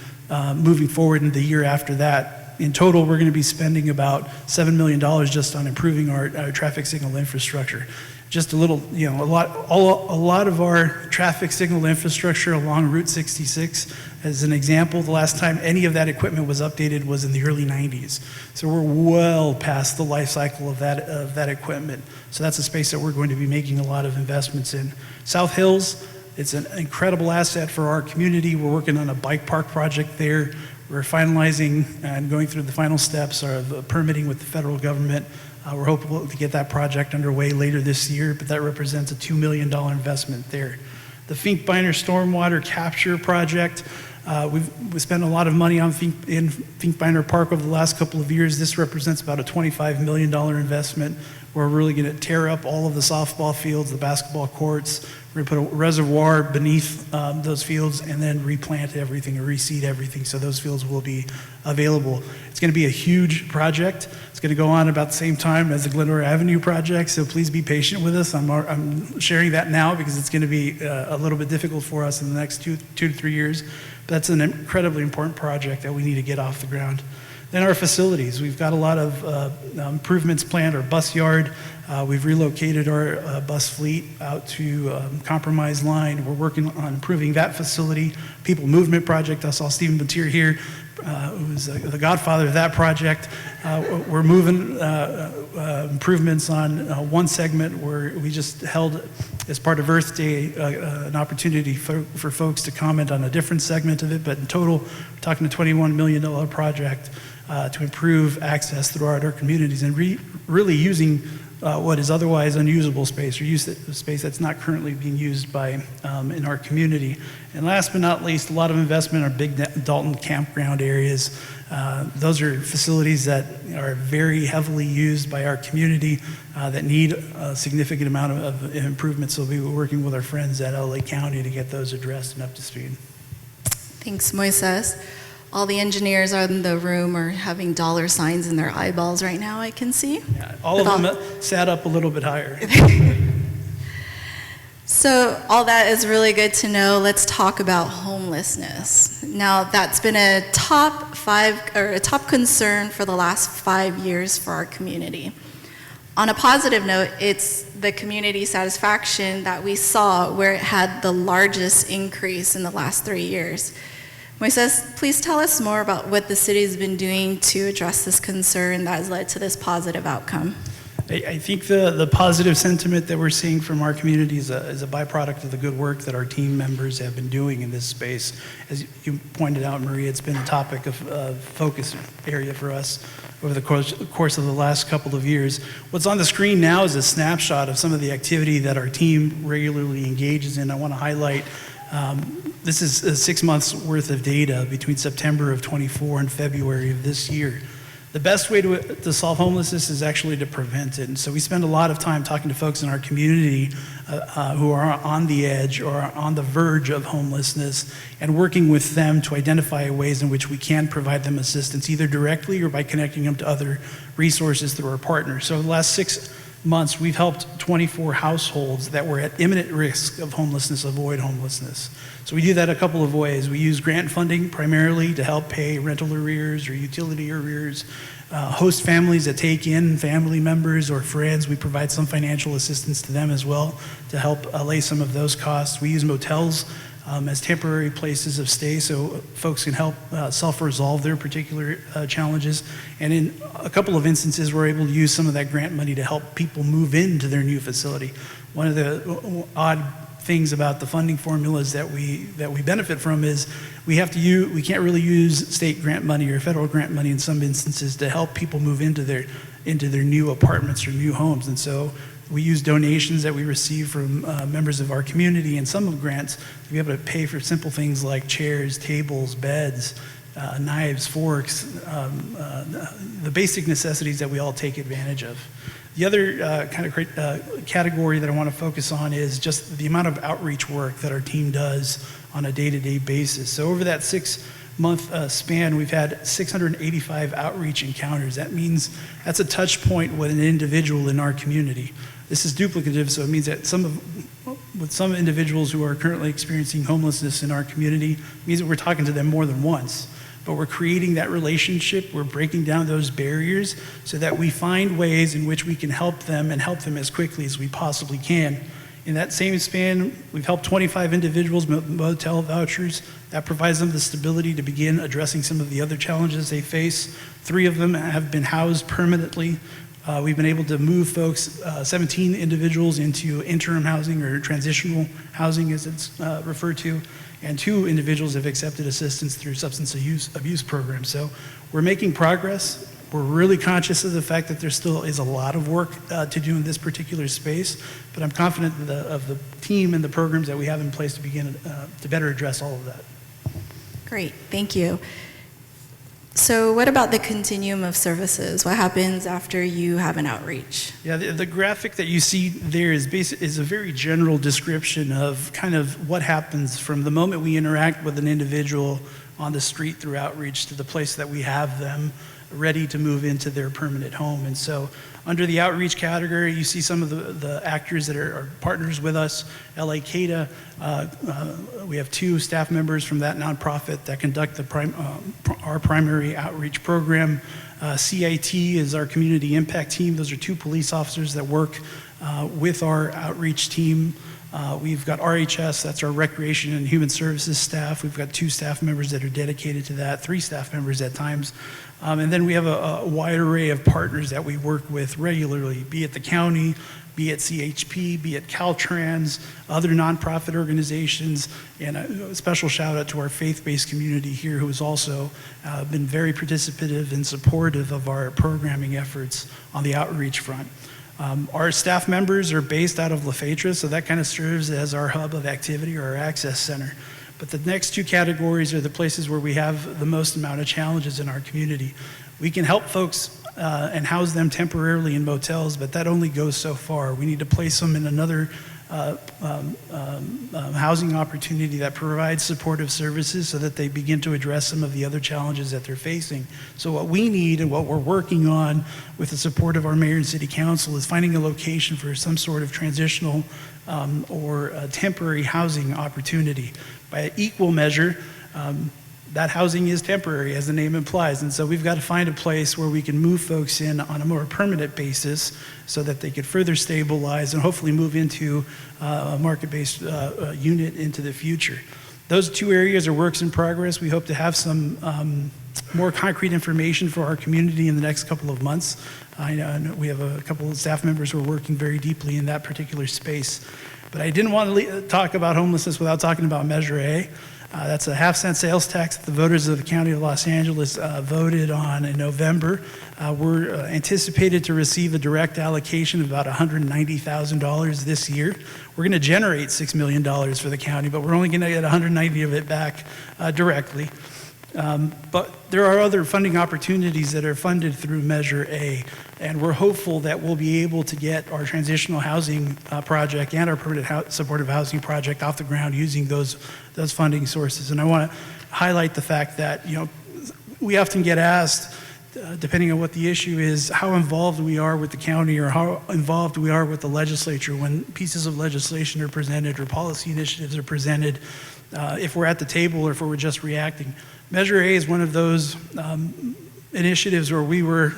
moving forward in the year after that. In total, we're going to be spending about $7 million just on improving our traffic signal infrastructure. Just a little, a lot of our traffic signal infrastructure along Route 66, as an example, the last time any of that equipment was updated was in the early 90s. So we're well past the life cycle of that equipment. So that's a space that we're going to be making a lot of investments in. South Hills, it's an incredible asset for our community. We're working on a bike park project there. We're finalizing and going through the final steps of permitting with the federal government. We're hopeful to get that project underway later this year, but that represents a $2 million investment there. The Finkbeiner Stormwater Capture Project, we've spent a lot of money on in Finkbeiner Park over the last couple of years. This represents about a $25 million investment. We're really going to tear up all of the softball fields, the basketball courts. We're going to put a reservoir beneath those fields and then replant everything and reseed everything so those fields will be available. It's going to be a huge project. It's going to go on about the same time as the Glendora Avenue project, so please be patient with us. I'm sharing that now because it's going to be a little bit difficult for us in the next two to 3 years. But that's an incredibly important project that we need to get off the ground. Then our facilities, we've got a lot of improvements planned. Our bus yard, we've relocated our bus fleet out to Compromise Line. We're working on improving that facility. People Movement Project, I saw Stephen Batier here, who's the godfather of that project. We're moving improvements on one segment where we just held, as part of Earth Day, an opportunity for folks to comment on a different segment of it, but in total, we're talking a $21 million project to improve access throughout our communities and really using what is otherwise unusable space, or use space that's not currently being used by in our community. And last but not least, a lot of investment in our big Dalton campground areas. Those are facilities that are very heavily used by our community that need a significant amount of improvement. So we'll be working with our friends at LA County to get those addressed and up to speed.
Thanks, Moises. All the engineers in the room are having dollar signs in their eyeballs right now, I can see.
Yeah, all of them sat up a little bit higher.
So all that is really good to know. Let's talk about homelessness. Now, that's been a top concern for the last 5 years for our community. On a positive note, it's the community satisfaction that we saw where it had the largest increase in the last 3 years. Moises, please tell us more about what the city has been doing to address this concern that has led to this positive outcome.
I think the positive sentiment that we're seeing from our community is a byproduct of the good work that our team members have been doing in this space. As you pointed out, Maria, it's been a topic of focus area for us over the course of the last couple of years. What's on the screen now is a snapshot of some of the activity that our team regularly engages in. I want to highlight This is 6 months worth of data between September of '24 and February of this year. The best way to solve homelessness is actually to prevent it. And so we spend a lot of time talking to folks in our community who are on the edge or on the verge of homelessness and working with them to identify ways in which we can provide them assistance, either directly or by connecting them to other resources through our partners. So the last 6 months, we've helped 24 households that were at imminent risk of homelessness avoid homelessness. So we do that a couple of ways. We use grant funding primarily to help pay rental arrears or utility arrears, host families that take in family members or friends. We provide some financial assistance to them as well to help allay some of those costs. We use motels as temporary places of stay so folks can help self-resolve their particular challenges. And in a couple of instances, we're able to use some of that grant money to help people move into their new facility. One of the odd things about the funding formulas that we benefit from is we can't really use state grant money or federal grant money in some instances to help people move into their new apartments or new homes. And so we use donations that we receive from members of our community and some of grants to be able to pay for simple things like chairs, tables, beds, knives, forks, the basic necessities that we all take advantage of. The other category that I want to focus on is just the amount of outreach work that our team does on a day-to-day basis. So over that 6-month span, we've had 685 outreach encounters. That means that's a touch point with an individual in our community. This is duplicative, so it means that with some individuals who are currently experiencing homelessness in our community, it means that we're talking to them more than once. But we're creating that relationship, we're breaking down those barriers so that we find ways in which we can help them and help them as quickly as we possibly can. In that same span, we've helped 25 individuals with motel vouchers. That provides them the stability to begin addressing some of the other challenges they face. 3 of them have been housed permanently. We've been able to move folks, 17 individuals into interim housing or transitional housing as it's referred to, and 2 individuals have accepted assistance through substance abuse programs. So we're making progress. We're really conscious of the fact that there still is a lot of work to do in this particular space, but I'm confident of the team and the programs that we have in place to begin to better address all of that.
Great, thank you. So what about the continuum of services? What happens after you have an outreach?
Yeah, the graphic that you see there is a very general description of kind of what happens from the moment we interact with an individual on the street through outreach to the place that we have them ready to move into their permanent home. And so under the outreach category, you see some of the actors that are partners with us. LA CADA, we have 2 staff members from that nonprofit that conduct our primary outreach program. CIT is our community impact team. Those are 2 police officers that work with our outreach team. We've got RHS, that's our recreation and human services staff. We've got 2 staff members that are dedicated to that, 3 staff members at times. And then we have a wide array of partners that we work with regularly, be it the county, be it CHP, be it Caltrans, other nonprofit organizations, and a special shout out to our faith-based community here who has also been very participative and supportive of our programming efforts on the outreach front. Our staff members are based out of Lafayette, so that kind of serves as our hub of activity or our access center. But the next 2 categories are the places where we have the most amount of challenges in our community. We can help folks and house them temporarily in motels, but that only goes so far. We need to place them in another housing opportunity that provides supportive services so that they begin to address some of the other challenges that they're facing. So what we need and what we're working on with the support of our mayor and city council is finding a location for some sort of transitional or temporary housing opportunity. By equal measure, that housing is temporary, as the name implies, and so we've got to find a place where we can move folks in on a more permanent basis so that they could further stabilize and hopefully move into a market-based unit into the future. Those 2 areas are works in progress. We hope to have some more concrete information for our community in the next couple of months. I know we have a couple of staff members who are working very deeply in that particular space. But I didn't want to talk about homelessness without talking about Measure A. That's a half-cent sales tax that the voters of the County of Los Angeles voted on in November. We're anticipated to receive a direct allocation of about $190,000 this year. We're going to generate $6 million for the county, but we're only going to get 190 of it back directly. But there are other funding opportunities that are funded through Measure A, and we're hopeful that we'll be able to get our transitional housing project and our permanent supportive housing project off the ground using those funding sources. And I want to highlight the fact that, we often get asked, depending on what the issue is, how involved we are with the county or how involved we are with the legislature when pieces of legislation are presented or policy initiatives are presented, if we're at the table or if we're just reacting. Measure A is one of those initiatives where we were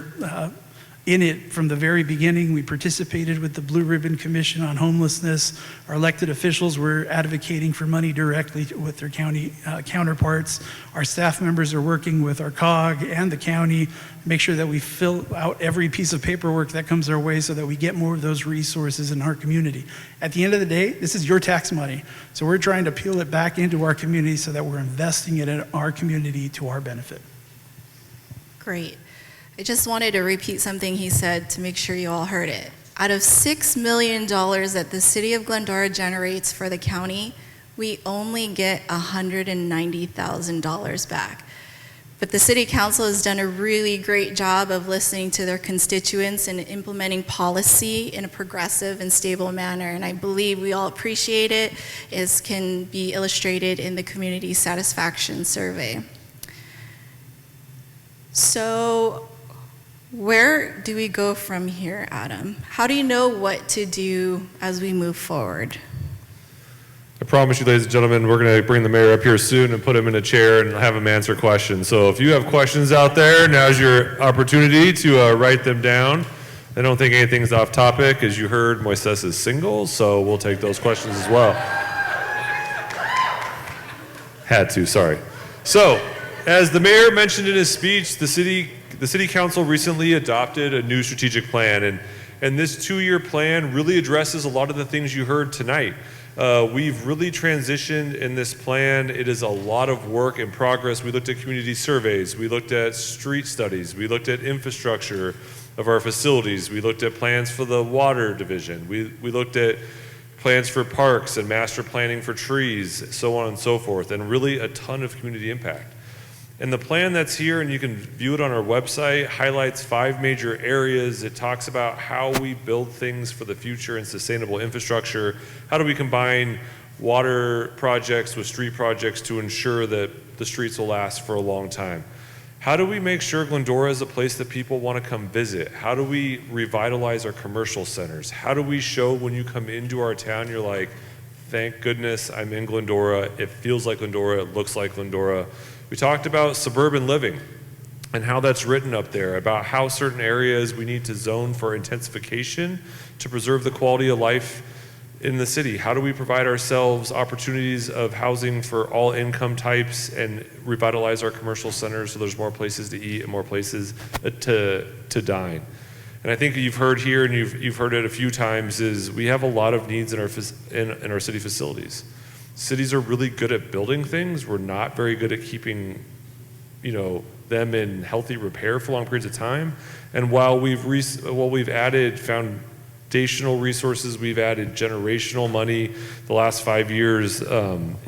in it from the very beginning. We participated with the Blue Ribbon Commission on Homelessness. Our elected officials were advocating for money directly with their county counterparts. Our staff members are working with our COG and the county to make sure that we fill out every piece of paperwork that comes our way so that we get more of those resources in our community. At the end of the day, this is your tax money. So we're trying to peel it back into our community so that we're investing it in our community to our benefit.
Great. I just wanted to repeat something he said to make sure you all heard it. Out of $6 million that the city of Glendora generates for the county, we only get $190,000 back. But the city council has done a really great job of listening to their constituents and implementing policy in a progressive and stable manner. And I believe we all appreciate it, as can be illustrated in the community satisfaction survey. So, where do we go from here, Adam? How do you know what to do as we move forward?
I promise you, ladies and gentlemen, we're going to bring the mayor up here soon and put him in a chair and have him answer questions. So if you have questions out there, now's your opportunity to write them down. I don't think anything's off topic. As you heard, Moises is single, so we'll take those questions as well. Had to, sorry. So, as the mayor mentioned in his speech, the city council recently adopted a new strategic plan, and this 2-year plan really addresses a lot of the things you heard tonight. We've really transitioned in this plan. It is a lot of work in progress. We looked at community surveys, we looked at street studies, we looked at infrastructure of our facilities, we looked at plans for the water division, we looked at plans for parks and master planning for trees, so on and so forth, and really a ton of community impact. And the plan that's here, and you can view it on our website, highlights 5 major areas. It talks about how we build things for the future and sustainable infrastructure. How do we combine water projects with street projects to ensure that the streets will last for a long time? How do we make sure Glendora is a place that people want to come visit? How do we revitalize our commercial centers? How do we show when you come into our town, you're like, thank goodness I'm in Glendora. It feels like Glendora. It looks like Glendora. We talked about suburban living and how that's written up there, about how certain areas we need to zone for intensification to preserve the quality of life in the city. How do we provide ourselves opportunities of housing for all income types and revitalize our commercial centers so there's more places to eat and more places to dine? And I think you've heard here, and you've heard it a few times, is we have a lot of needs in our city facilities. Cities are really good at building things. We're not very good at keeping, them in healthy repair for long periods of time. And while we've added foundational resources, we've added generational money the last 5 years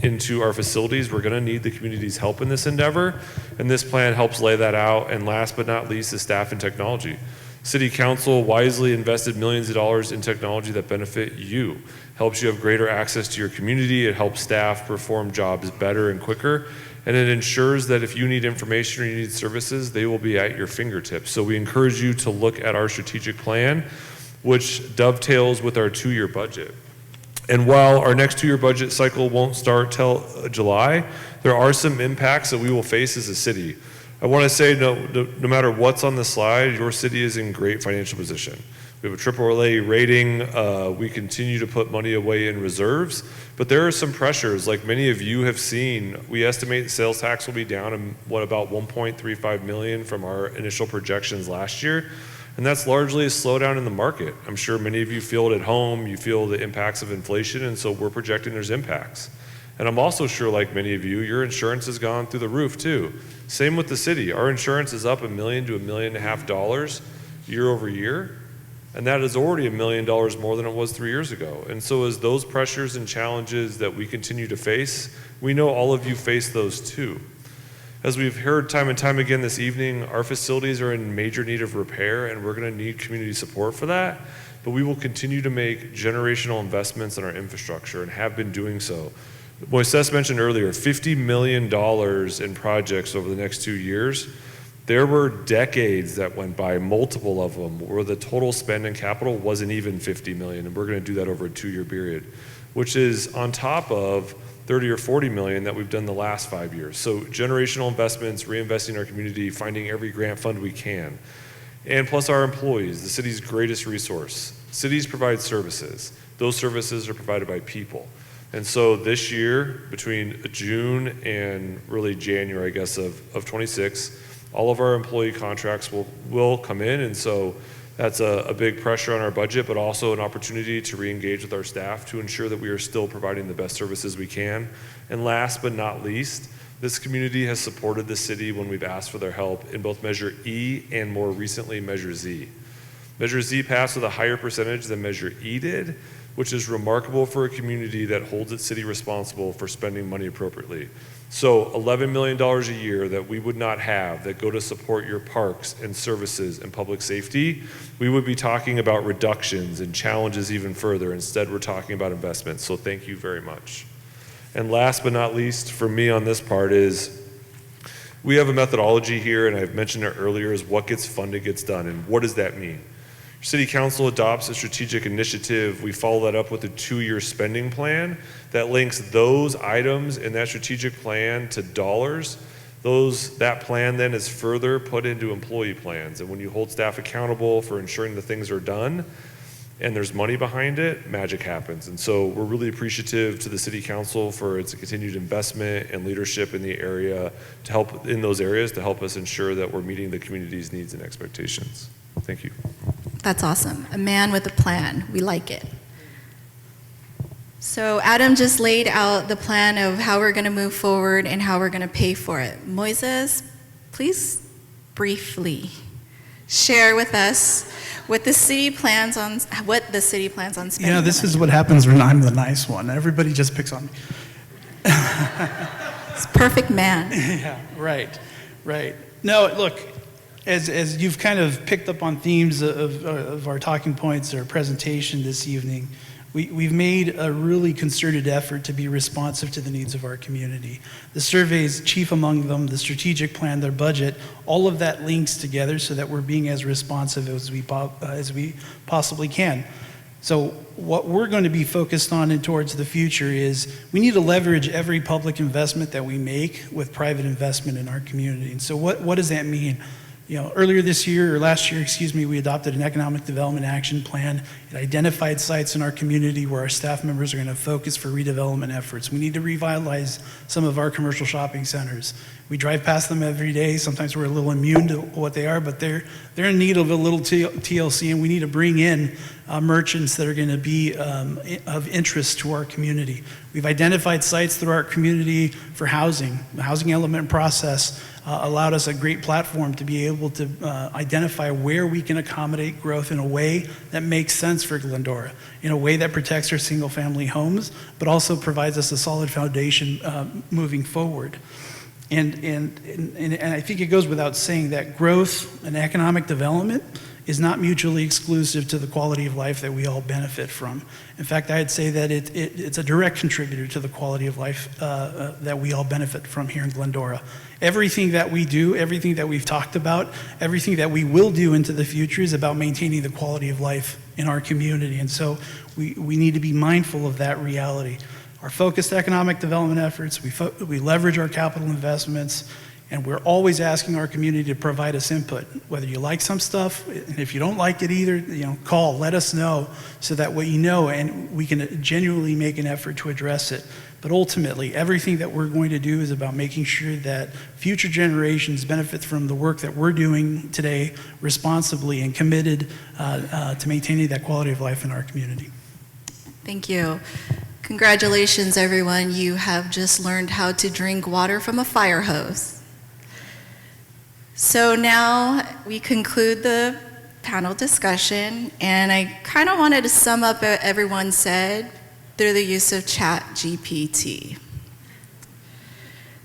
into our facilities, we're going to need the community's help in this endeavor. And this plan helps lay that out. And last but not least is staff and technology. City Council wisely invested millions of dollars in technology that benefit you. Helps you have greater access to your community. It helps staff perform jobs better and quicker. And it ensures that if you need information or you need services, they will be at your fingertips. So we encourage you to look at our strategic plan, which dovetails with our 2-year budget. And while our next 2-year budget cycle won't start till July, there are some impacts that we will face as a city. I want to say no matter what's on the slide, your city is in great financial position. We have a AAA rating. We continue to put money away in reserves, but there are some pressures. Like many of you have seen, we estimate sales tax will be down about $1.35 million from our initial projections last year, and that's largely a slowdown in the market. I'm sure many of you feel it at home. You feel the impacts of inflation, and so we're projecting there's impacts. And I'm also sure, like many of you, your insurance has gone through the roof too. Same with the city. Our insurance is up $1 million to $1.5 million year over year. And that is already $1 million more than it was 3 years ago. And so as those pressures and challenges that we continue to face, we know all of you face those too. As we've heard time and time again this evening, our facilities are in major need of repair, and we're going to need community support for that. But we will continue to make generational investments in our infrastructure and have been doing so. Moises mentioned earlier, $50 million in projects over the next 2 years. There were decades that went by, multiple of them, where the total spend in capital wasn't even $50 million, and we're going to do that over a 2-year period, which is on top of 30 or 40 million that we've done the last 5 years. So generational investments, reinvesting in our community, finding every grant fund we can. And plus our employees, the city's greatest resource. Cities provide services. Those services are provided by people. And so this year, between June and really January, I guess, of 26, all of our employee contracts will come in. And so that's a big pressure on our budget, but also an opportunity to re-engage with our staff to ensure that we are still providing the best services we can. And last but not least, this community has supported the city when we've asked for their help in both Measure E and more recently Measure Z. Measure Z passed with a higher percentage than Measure E did, which is remarkable for a community that holds its city responsible for spending money appropriately. So $11 million a year that we would not have that go to support your parks and services and public safety, we would be talking about reductions and challenges even further. Instead, we're talking about investments. So thank you very much. And last but not least for me on this part is we have a methodology here, and I've mentioned it earlier, is what gets funded gets done. And what does that mean? City Council adopts a strategic initiative. We follow that up with a 2-year spending plan that links those items in that strategic plan to dollars. That plan then is further put into employee plans. And when you hold staff accountable for ensuring the things are done and there's money behind it, magic happens. And so we're really appreciative to the City Council for its continued investment and leadership in the area to help in those areas to help us ensure that we're meeting the community's needs and expectations. Thank you.
That's awesome. A man with a plan. We like it. So Adam just laid out the plan of how we're going to move forward and how we're going to pay for it. Moises, please briefly share with us what the city plans on spending.
You know, this is what happens when I'm the nice one. Everybody just picks on me.
It's perfect man.
Yeah, right. No, look, as you've kind of picked up on themes of our talking points or presentation this evening, we've made a really concerted effort to be responsive to the needs of our community. The surveys, chief among them, the strategic plan, their budget, all of that links together so that we're being as responsive as we possibly can. So what we're going to be focused on and towards the future is we need to leverage every public investment that we make with private investment in our community. And so what does that mean? You know, earlier this year, or last year, we adopted an economic development action plan. It identified sites in our community where our staff members are going to focus for redevelopment efforts. We need to revitalize some of our commercial shopping centers. We drive past them every day. Sometimes we're a little immune to what they are, but they're in need of a little TLC, and we need to bring in merchants that are going to be of interest to our community. We've identified sites through our community for housing. The housing element process allowed us a great platform to be able to identify where we can accommodate growth in a way that makes sense for Glendora, in a way that protects our single-family homes, but also provides us a solid foundation moving forward. And I think it goes without saying that growth and economic development is not mutually exclusive to the quality of life that we all benefit from. In fact, I'd say that it's a direct contributor to the quality of life that we all benefit from here in Glendora. Everything that we do, everything that we've talked about, everything that we will do into the future is about maintaining the quality of life in our community. And so we need to be mindful of that reality. Our focused economic development efforts, we leverage our capital investments, and we're always asking our community to provide us input. Whether you like some stuff, and if you don't like it either, call, let us know so that way you know, and we can genuinely make an effort to address it. But ultimately, everything that we're going to do is about making sure that future generations benefit from the work that we're doing today responsibly and committed to maintaining that quality of life in our community.
Thank you. Congratulations, everyone. You have just learned how to drink water from a fire hose. So now we conclude the panel discussion, and I kind of wanted to sum up what everyone said through the use of ChatGPT.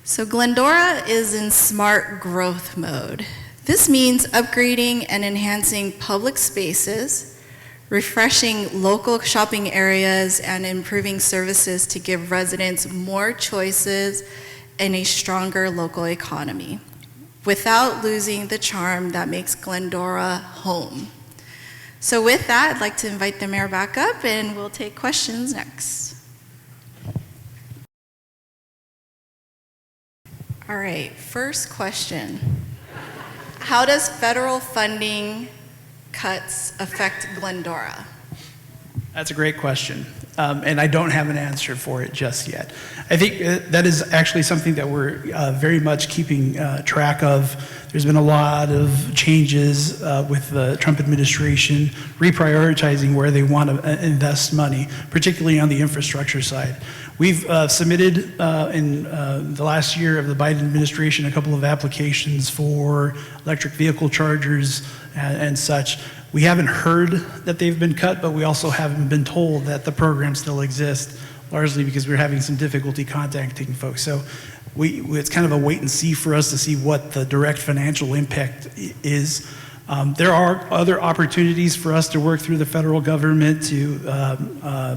So Glendora is in smart growth mode. This means upgrading and enhancing public spaces, refreshing local shopping areas, and improving services to give residents more choices and a stronger local economy, without losing the charm that makes Glendora home. So with that, I'd like to invite the mayor back up, and we'll take questions next. All right, first question. How does federal funding cuts affect Glendora?
That's a great question, and I don't have an answer for it just yet. I think that is actually something that we're very much keeping track of. There's been a lot of changes with the Trump administration, reprioritizing where they want to invest money, particularly on the infrastructure side. We've submitted in the last year of the Biden administration a couple of applications for electric vehicle chargers and such. We haven't heard that they've been cut, but we also haven't been told that the program still exists, largely because we're having some difficulty contacting folks. So it's kind of a wait and see for us to see what the direct financial impact is. There are other opportunities for us to work through the federal government to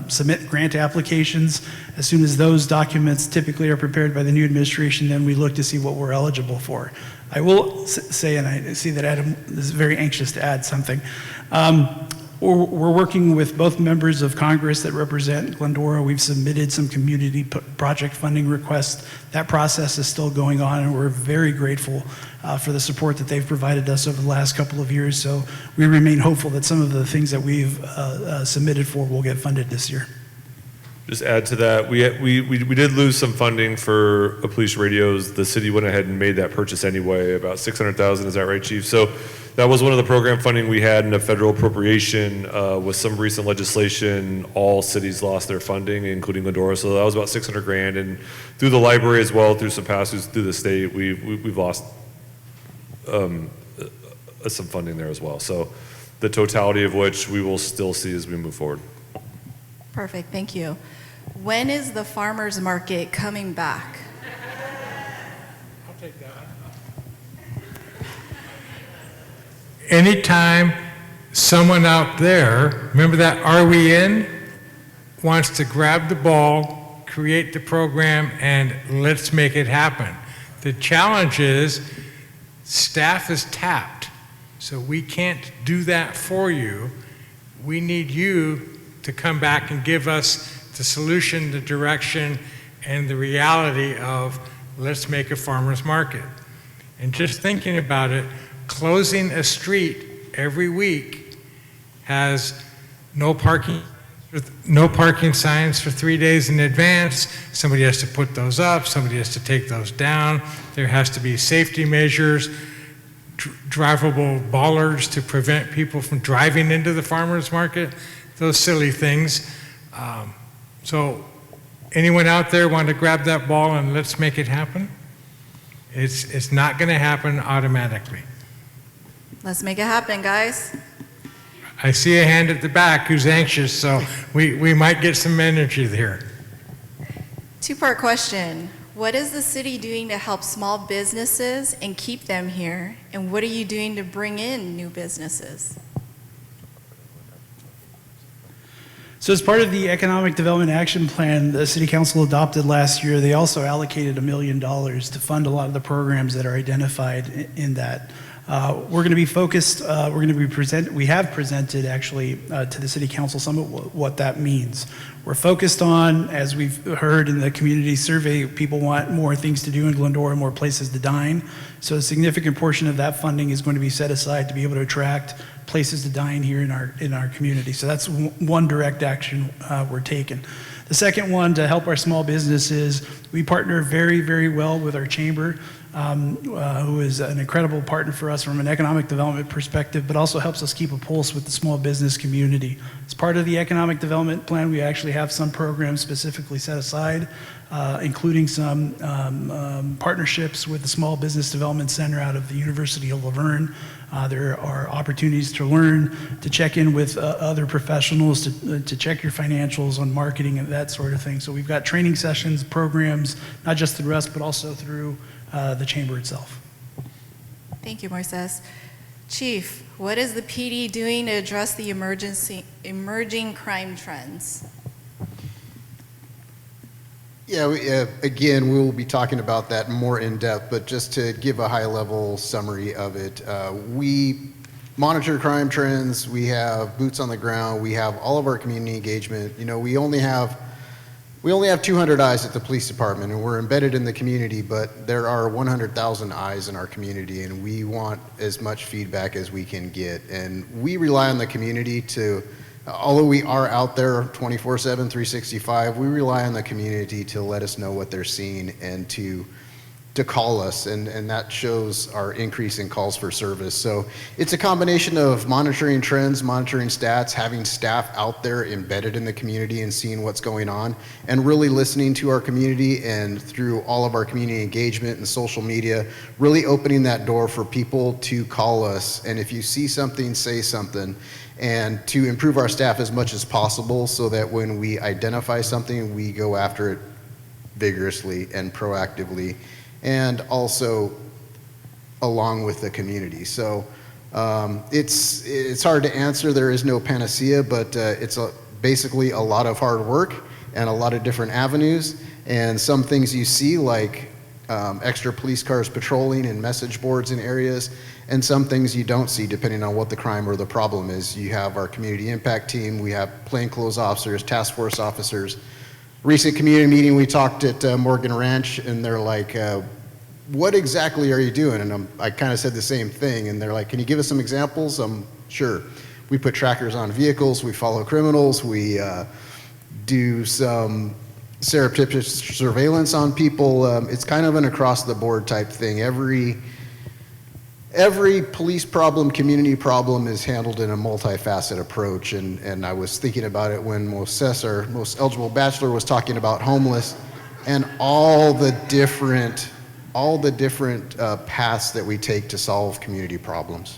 submit grant applications. As soon as those documents typically are prepared by the new administration, then we look to see what we're eligible for. I will say, and I see that Adam is very anxious to add something. We're working with both members of Congress that represent Glendora. We've submitted some community project funding requests. That process is still going on, and we're very grateful for the support that they've provided us over the last couple of years. So we remain hopeful that some of the things that we've submitted for will get funded this year.
Just add to that, we did lose some funding for police radios. The city went ahead and made that purchase anyway, about $600,000, is that right, Chief? So that was one of the program funding we had in a federal appropriation. With some recent legislation, all cities lost their funding, including Glendora. So that was about $600,000, and through the library as well, through some passes through the state, we've lost some funding there as well. So the totality of which we will still see as we move forward.
Perfect, thank you. When is the farmer's market coming back?
I'll take that. Anytime someone out there, remember that "are we in?" wants to grab the ball, create the program, and let's make it happen. The challenge is staff is tapped, so we can't do that for you. We need you to come back and give us the solution, the direction, and the reality of let's make a farmer's market. And just thinking about it, closing a street every week has no parking signs for 3 days in advance. Somebody has to put those up, somebody has to take those down. There has to be safety measures, drivable bollards to prevent people from driving into the farmer's market, those silly things. So anyone out there want to grab that ball and let's make it happen? It's not going to happen automatically.
Let's make it happen, guys.
I see a hand at the back who's anxious, so we might get some energy there.
Two-part question. What is the city doing to help small businesses and keep them here? And what are you doing to bring in new businesses?
So as part of the Economic Development Action Plan the City Council adopted last year, they also allocated $1 million to fund a lot of the programs that are identified in that. We're going to be focused, we have presented actually to the City Council some of what that means. We're focused on, as we've heard in the community survey, people want more things to do in Glendora, more places to dine. So a significant portion of that funding is going to be set aside to be able to attract places to dine here in our community. So that's one direct action we're taking. The second one, to help our small businesses, We partner very, very well with our chamber, who is an incredible partner for us from an economic development perspective, but also helps us keep a pulse with the small business community. As part of the economic development plan, we actually have some programs specifically set aside, including some partnerships with the Small Business Development Center out of the University of Laverne. There are opportunities to learn, to check in with other professionals, to check your financials on marketing and that sort of thing. So we've got training sessions, programs, not just through us, but also through the chamber itself.
Thank you, Moises. Chief, what is the PD doing to address the emerging crime trends?
Yeah, again, we'll be talking about that more in depth, but just to give a high-level summary of it, we monitor crime trends, we have boots on the ground, we have all of our community engagement. You know, we only have 200 eyes at the police department, and we're embedded in the community, but there are 100,000 eyes in our community, and we want as much feedback as we can get. And we rely on the community to, although we are out there 24/7, 365, we rely on the community to let us know what they're seeing and to call us, and that shows our increase in calls for service. So it's a combination of monitoring trends, monitoring stats, having staff out there embedded in the community and seeing what's going on, and really listening to our community, and through all of our community engagement and social media, really opening that door for people to call us. And if you see something, say something, and to improve our staff as much as possible so that when we identify something, we go after it vigorously and proactively, and also along with the community. So it's hard to answer. There is no panacea, but it's basically a lot of hard work and a lot of different avenues. And some things you see, like extra police cars patrolling and message boards in areas, and some things you don't see depending on what the crime or the problem is. You have our community impact team, we have plainclothes officers, task force officers. Recent community meeting, we talked at Morgan Ranch, and they're like, what exactly are you doing? And I kind of said the same thing, and they're like, can you give us some examples? Sure. We put trackers on vehicles, we follow criminals, we do some surreptitious surveillance on people. It's kind of an across-the-board type thing. Every police problem, community problem is handled in a multifaceted approach, and I was thinking about it when Moses, our most eligible bachelor, was talking about homeless and all the different paths that we take to solve community problems.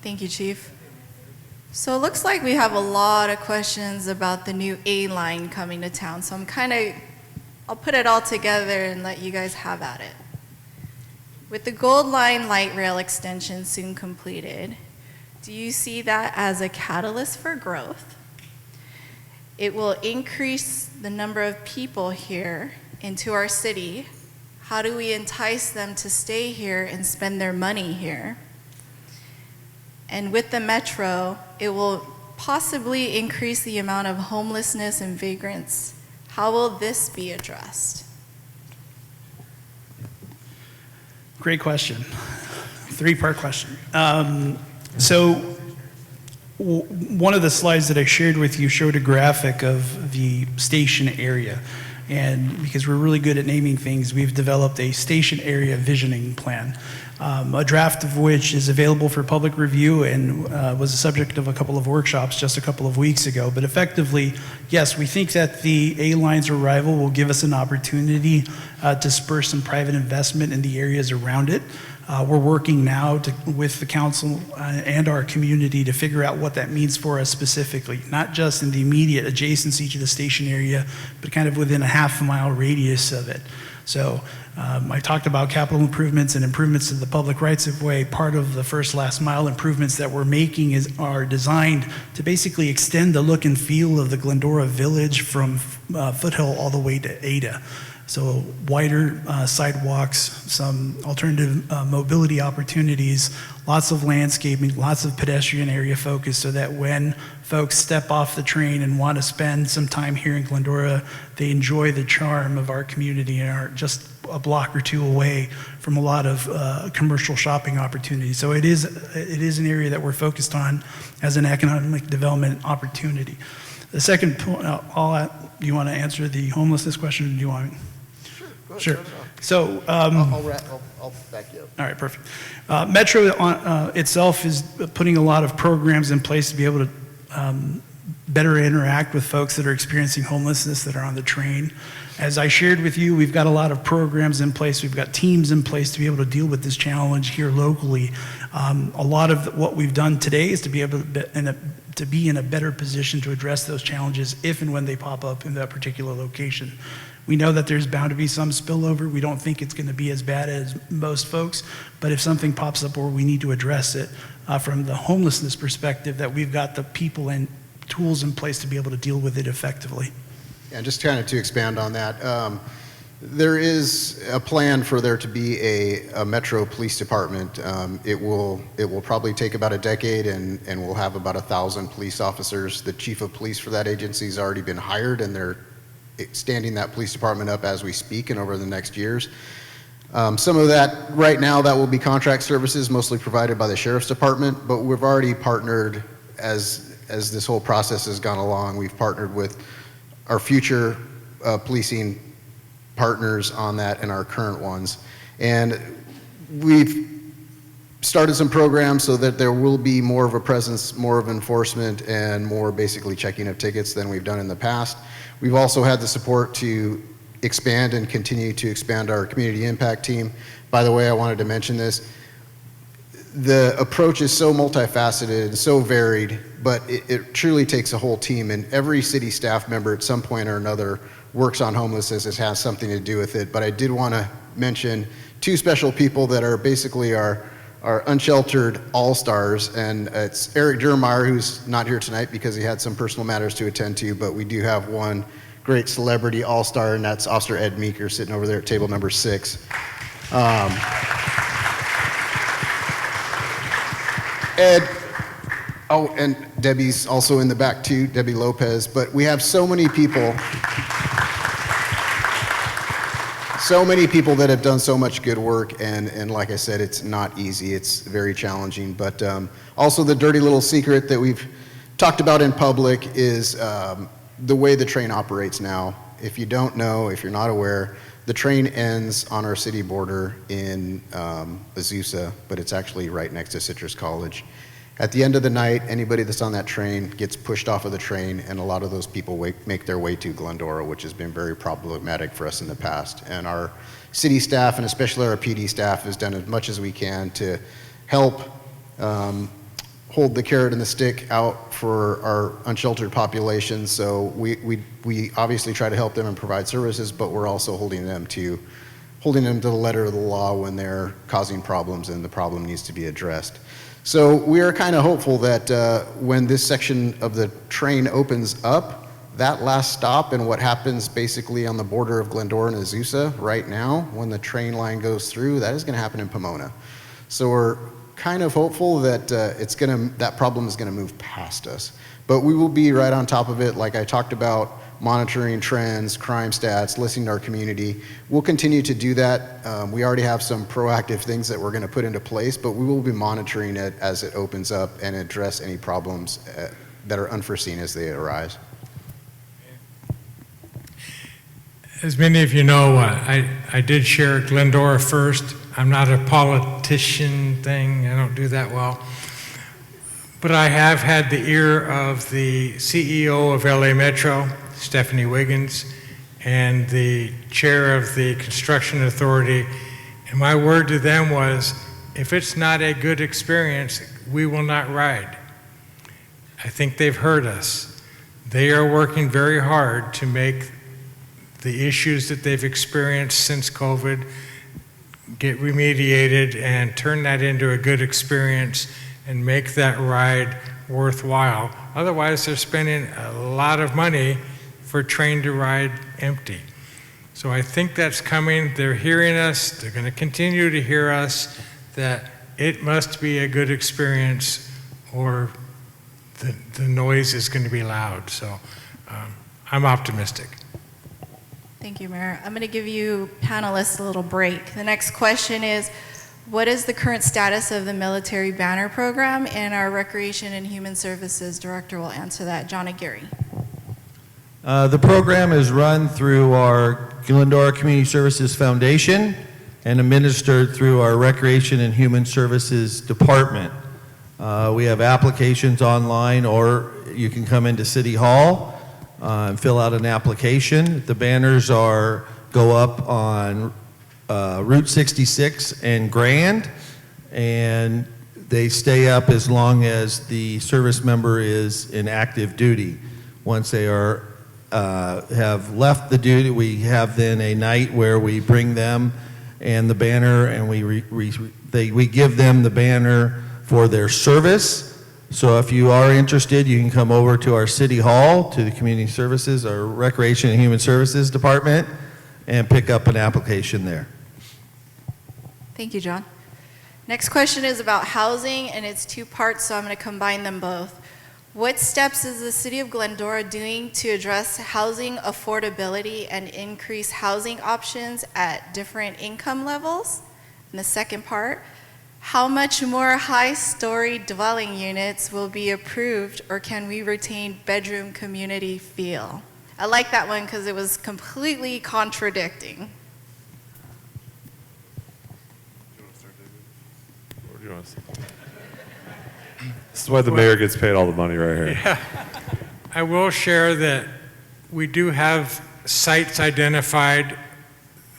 Thank you, Chief. So it looks like we have a lot of questions about the new A line coming to town, so I'll put it all together and let you guys have at it. With the Gold Line light rail extension soon completed, do you see that as a catalyst for growth? It will increase the number of people here into our city. How do we entice them to stay here and spend their money here? And with the metro, it will possibly increase the amount of homelessness and vagrants. How will this be addressed?
Great question. Three-part question. So one of the slides that I shared with you showed a graphic of the station area. And because we're really good at naming things, we've developed a station area visioning plan, a draft of which is available for public review and was the subject of a couple of workshops just a couple of weeks ago. But effectively, yes, we think that the A-Line's arrival will give us an opportunity to spur some private investment in the areas around it. We're working now with the council and our community to figure out what that means for us specifically, not just in the immediate adjacency to the station area, but kind of within a half-mile radius of it. So I talked about capital improvements and improvements to the public rights-of-way. Part of the first last-mile improvements that we're making are designed to basically extend the look and feel of the Glendora Village from Foothill all the way to Ada. So wider sidewalks, some alternative mobility opportunities, lots of landscaping, lots of pedestrian area focus so that when folks step off the train and want to spend some time here in Glendora, they enjoy the charm of our community and are just a block or two away from a lot of commercial shopping opportunities. So it is an area that we're focused on as an economic development opportunity. The second point, I'll do you want to answer the homelessness question, or do you want?
Sure. Go ahead,
Sure.
start it off.
So,
I'll back you up.
all right, perfect. Metro itself is putting a lot of programs in place to be able to better interact with folks that are experiencing homelessness that are on the train. As I shared with you, we've got a lot of programs in place. We've got teams in place to be able to deal with this challenge here locally. A lot of what we've done today is to be able to be in a better position to address those challenges if and when they pop up in that particular location. We know that there's bound to be some spillover. We don't think it's going to be as bad as most folks, but if something pops up or we need to address it from the homelessness perspective, that we've got the people and tools in place to be able to deal with it effectively.
Yeah, just kind of to expand on that, there is a plan for there to be a Metro Police Department. It will probably take about a decade, and we'll have about 1,000 police officers. The chief of police for that agency has already been hired, and they're standing that police department up as we speak and over the next years. Some of that, right now, that will be contract services, mostly provided by the Sheriff's Department, but we've already partnered as this whole process has gone along. We've partnered with our future policing partners on that and our current ones. And we've started some programs so that there will be more of a presence, more of enforcement, and more basically checking of tickets than we've done in the past. We've also had the support to expand and continue to expand our community impact team. By the way, I wanted to mention this. The approach is so multifaceted, so varied, but it truly takes a whole team, and every city staff member at some point or another works on homelessness. It has something to do with it. But I did want to mention two special people that are basically our unsheltered all-stars, and it's Eric Durmeyer, who's not here tonight because he had some personal matters to attend to, but we do have one great celebrity all-star, and that's Officer Ed Meeker, sitting over there at table number 6. Ed, oh, and Debbie's also in the back too, Debbie Lopez, but we have so many people that have done so much good work, and like I said, it's not easy, it's very challenging, but also the dirty little secret that we've talked about in public is the way the train operates now. If you don't know, if you're not aware, the train ends on our city border in Azusa, but it's actually right next to Citrus College. At the end of the night, anybody that's on that train gets pushed off of the train, and a lot of those people make their way to Glendora, which has been very problematic for us in the past. And our city staff, and especially our PD staff, has done as much as we can to help hold the carrot and the stick out for our unsheltered population. So we obviously try to help them and provide services, but we're also holding them to the letter of the law when they're causing problems and the problem needs to be addressed. So we are kind of hopeful that when this section of the train opens up, that last stop and what happens basically on the border of Glendora and Azusa right now, when the train line goes through, that is going to happen in Pomona. So we're kind of hopeful that that problem is going to move past us. But we will be right on top of it, like I talked about, monitoring trends, crime stats, listening to our community. We'll continue to do that. We already have some proactive things that we're going to put into place, but we will be monitoring it as it opens up and address any problems that are unforeseen as they arise.
As many of you know, I did share Glendora first. I'm not a politician thing. I don't do that well. But I have had the ear of the CEO of LA Metro, Stephanie Wiggins, and the chair of the Construction Authority. And my word to them was, if it's not a good experience, we will not ride. I think they've heard us. They are working very hard to make the issues that they've experienced since COVID get remediated and turn that into a good experience and make that ride worthwhile. Otherwise, they're spending a lot of money for a train to ride empty. So I think that's coming. They're hearing us. They're going to continue to hear us, that it must be a good experience or the noise is going to be loud. So I'm optimistic.
Thank you, Mayor. I'm going to give you panelists a little break. The next question is, what is the current status of the military banner program? And our Recreation and Human Services Director will answer that, John Aguirre.
The program is run through our Glendora Community Services Foundation and administered through our Recreation and Human Services Department. We have applications online, or you can come into City Hall and fill out an application. The banners go up on Route 66 and Grand, and they stay up as long as the service member is in active duty. Once they have left the duty, we have then a night where we bring them and the banner, and we give them the banner for their service. So if you are interested, you can come over to our City Hall, to the Community Services, or Recreation and Human Services Department, and pick up an application there.
Thank you, John. Next question is about housing, and it's two parts, so I'm going to combine them both. What steps is the City of Glendora doing to address housing affordability and increase housing options at different income levels? And the second part, how much more high-story dwelling units will be approved, or can we retain bedroom community feel? I like that one because it was completely contradicting.
Or do you want to This is why the mayor gets paid all the money right here.
Yeah. I will share that we do have sites identified,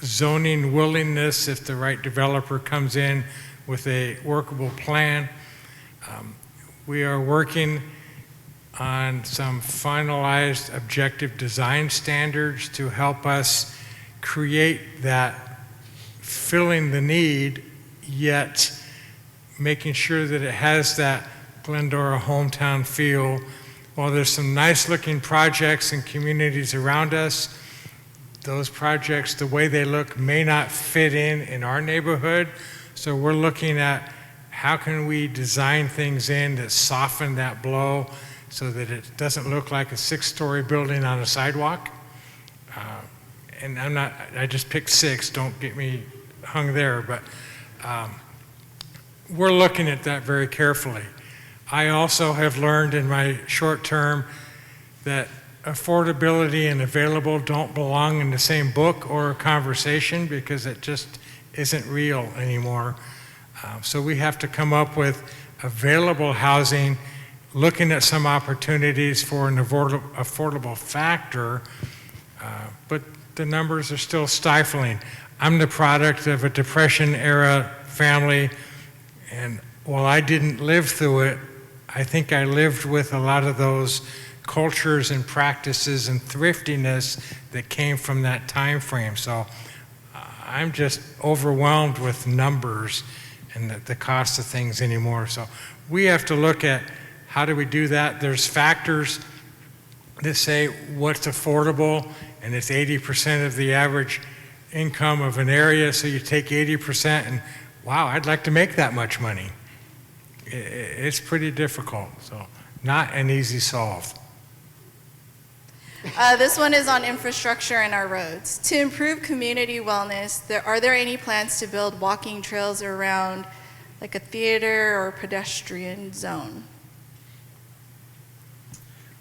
zoning willingness if the right developer comes in with a workable plan. We are working on some finalized objective design standards to help us create that filling the need, yet making sure that it has that Glendora hometown feel. While there's some nice looking projects and communities around us, those projects, the way they look, may not fit in our neighborhood. So we're looking at how can we design things in that soften that blow so that it doesn't look like a 6-story building on a sidewalk. And I just picked 6, don't get me hung there, but we're looking at that very carefully. I also have learned in my short term that affordability and available don't belong in the same book or conversation because it just isn't real anymore. So we have to come up with available housing, looking at some opportunities for an affordable factor, but the numbers are still stifling. I'm the product of a Depression-era family, and while I didn't live through it, I think I lived with a lot of those cultures and practices and thriftiness that came from that time frame. So I'm just overwhelmed with numbers and the cost of things anymore. So we have to look at how do we do that. There's factors that say what's affordable, and it's 80% of the average income of an area. So you take 80% and wow, I'd like to make that much money. It's pretty difficult, so not an easy solve.
This one is on infrastructure and our roads. To improve community wellness, are there any plans to build walking trails around like a theater or pedestrian zone?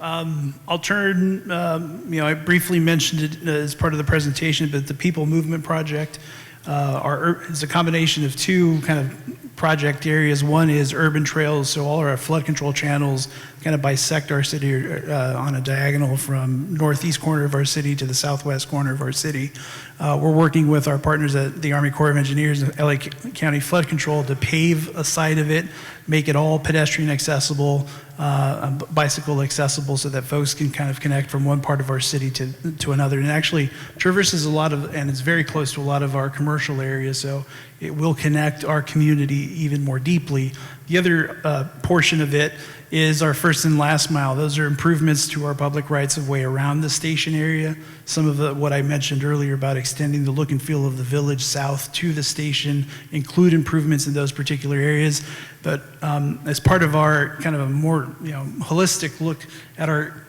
I'll turn, I briefly mentioned it as part of the presentation, but the People Movement Project is a combination of two kind of project areas. One is urban trails, so all our flood control channels kind of bisect our city on a diagonal from northeast corner of our city to the southwest corner of our city. We're working with our partners at the Army Corps of Engineers and LA County Flood Control to pave a side of it, make it all pedestrian accessible, bicycle accessible, so that folks can kind of connect from one part of our city to another. And actually traverses a lot of, and it's very close to a lot of our commercial areas, so it will connect our community even more deeply. The other portion of it is our first and last mile. Those are improvements to our public rights of way around the station area. Some of what I mentioned earlier about extending the look and feel of the village south to the station include improvements in those particular areas. But as part of our kind of a more holistic look at our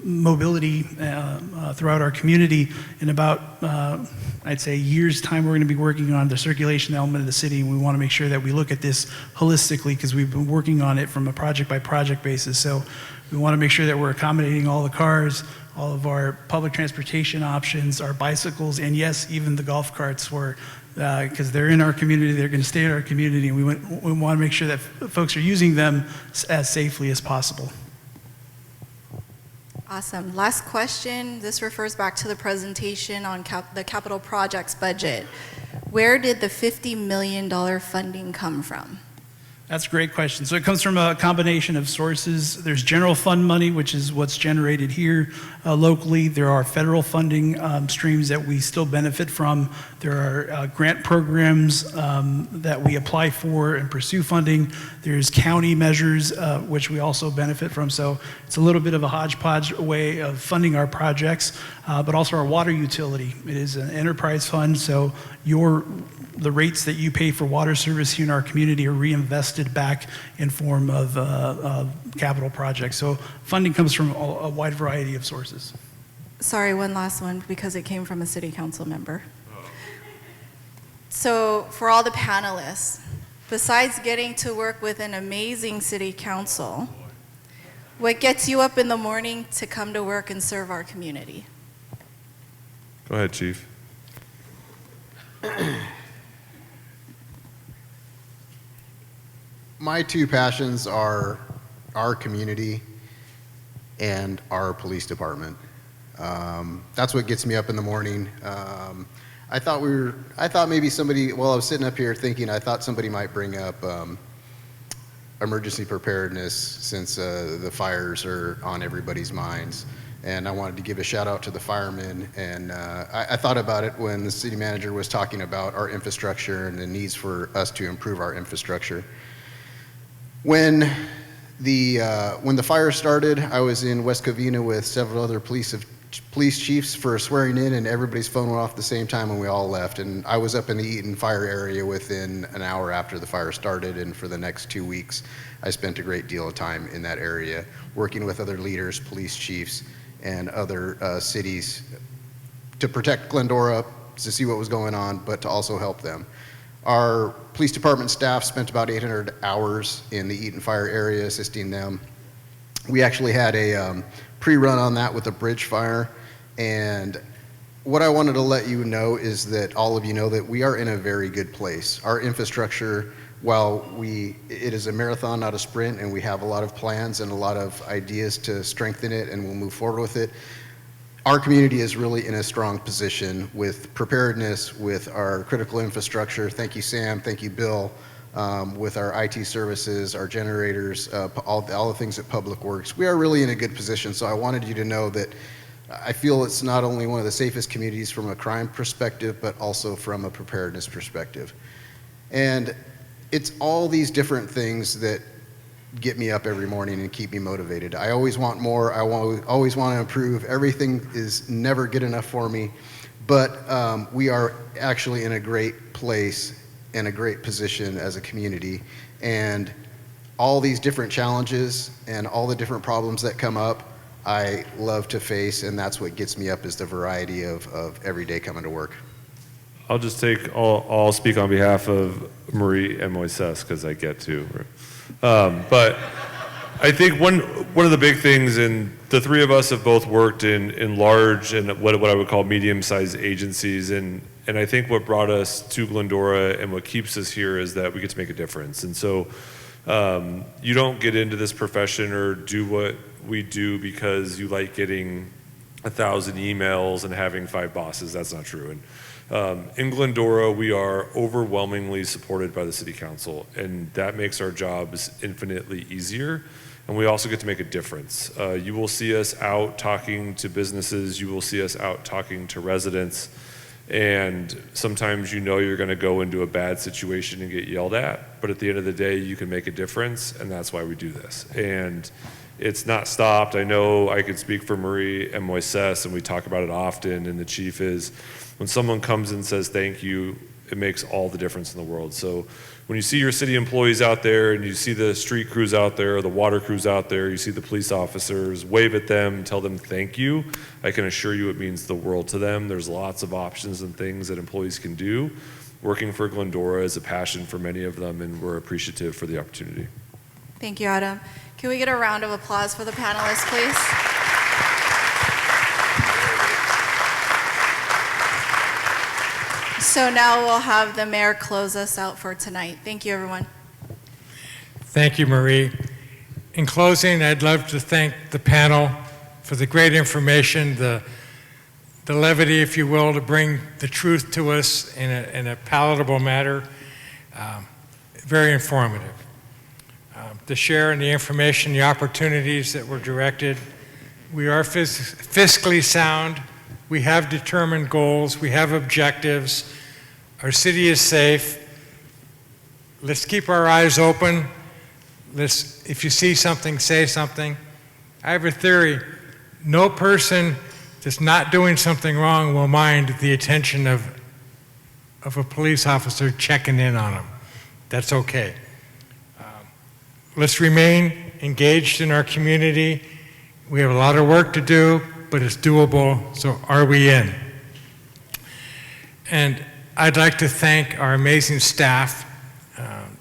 mobility throughout our community. In about, I'd say, a year's time, we're going to be working on the circulation element of the city, and we want to make sure that we look at this holistically because we've been working on it from a project-by-project basis. So we want to make sure that we're accommodating all the cars, all of our public transportation options, our bicycles, and yes, even the golf carts, because they're in our community, they're going to stay in our community, and we want to make sure that folks are using them as safely as possible.
Awesome. Last question. This refers back to the presentation on the capital projects budget. Where did the $50 million funding come from?
That's a great question. So it comes from a combination of sources. There's general fund money, which is what's generated here locally. There are federal funding streams that we still benefit from. There are grant programs that we apply for and pursue funding. There's county measures, which we also benefit from. So it's a little bit of a hodgepodge way of funding our projects, but also our water utility. It is an enterprise fund, so the rates that you pay for water service here in our community are reinvested back in form of capital projects. So funding comes from a wide variety of sources.
Sorry, one last one because it came from a city council member. So for all the panelists, besides getting to work with an amazing city council, what gets you up in the morning to come to work and serve our community?
Go ahead, Chief.
My two passions are our community and our police department. That's what gets me up in the morning. I thought maybe somebody, while I was sitting up here thinking, I thought somebody might bring up emergency preparedness since the fires are on everybody's minds. And I wanted to give a shout out to the firemen. And I thought about it when the city manager was talking about our infrastructure and the needs for us to improve our infrastructure. When the fire started, I was in West Covina with several other police chiefs for swearing in, and everybody's phone went off at the same time when we all left. And I was up in the Eaton fire area within an hour after the fire started, and for the next 2 weeks, I spent a great deal of time in that area, working with other leaders, police chiefs, and other cities to protect Glendora, to see what was going on, but to also help them. Our police department staff spent about 800 hours in the Eaton fire area assisting them. We actually had a pre-run on that with a bridge fire, and what I wanted to let you know is that all of you know that we are in a very good place. Our infrastructure, while it is a marathon, not a sprint, and we have a lot of plans and a lot of ideas to strengthen it, and we'll move forward with it. Our community is really in a strong position with preparedness, with our critical infrastructure. Thank you, Sam. Thank you, Bill. With our IT services, our generators, all the things at Public Works. We are really in a good position, so I wanted you to know that I feel it's not only one of the safest communities from a crime perspective, but also from a preparedness perspective. And it's all these different things that get me up every morning and keep me motivated. I always want more. I always want to improve. Everything is never good enough for me, but we are actually in a great place and a great position as a community. And all these different challenges and all the different problems that come up, I love to face, and that's what gets me up is the variety of every day coming to work.
I'll speak on behalf of Marie and Moises because I get to. But I think one of the big things, and the three of us have both worked in large and what I would call medium-sized agencies, and I think what brought us to Glendora and what keeps us here is that we get to make a difference. And so you don't get into this profession or do what we do because you like getting 1,000 emails and having 5 bosses. That's not true. And in Glendora, we are overwhelmingly supported by the city council, and that makes our jobs infinitely easier. And we also get to make a difference. You will see us out talking to businesses. You will see us out talking to residents. And sometimes you know you're going to go into a bad situation and get yelled at. But at the end of the day, you can make a difference, and that's why we do this. And it's not stopped. I know I could speak for Marie and Moises, and we talk about it often, and the chief is, when someone comes and says thank you, it makes all the difference in the world. So when you see your city employees out there and you see the street crews out there, or the water crews out there, you see the police officers, wave at them, tell them thank you, I can assure you it means the world to them. There's lots of options and things that employees can do. Working for Glendora is a passion for many of them, and we're appreciative for the opportunity.
Thank you, Adam. Can we get a round of applause for the panelists, please? So now we'll have the mayor close us out for tonight. Thank you, everyone.
Thank you, Marie. In closing, I'd love to thank the panel for the great information, the levity, if you will, to bring the truth to us in a palatable manner. Very informative. To share in the information, the opportunities that were directed. We are fiscally sound. We have determined goals. We have objectives. Our city is safe. Let's keep our eyes open. If you see something, say something. I have a theory. No person that's not doing something wrong will mind the attention of a police officer checking in on them. That's okay. Let's remain engaged in our community. We have a lot of work to do, but it's doable, so are we in? And I'd like to thank our amazing staff.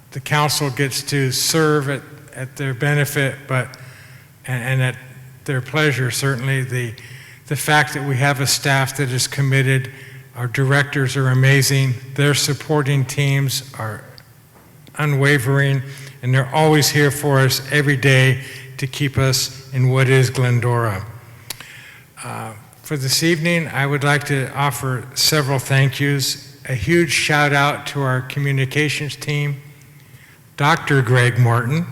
The council gets to serve at their benefit, and at their pleasure, certainly. The fact that we have a staff that is committed, our directors are amazing, their supporting teams are unwavering, and they're always here for us every day to keep us in what is Glendora. For this evening, I would like to offer several thank yous. A huge shout out to our communications team, Dr. Greg Morton,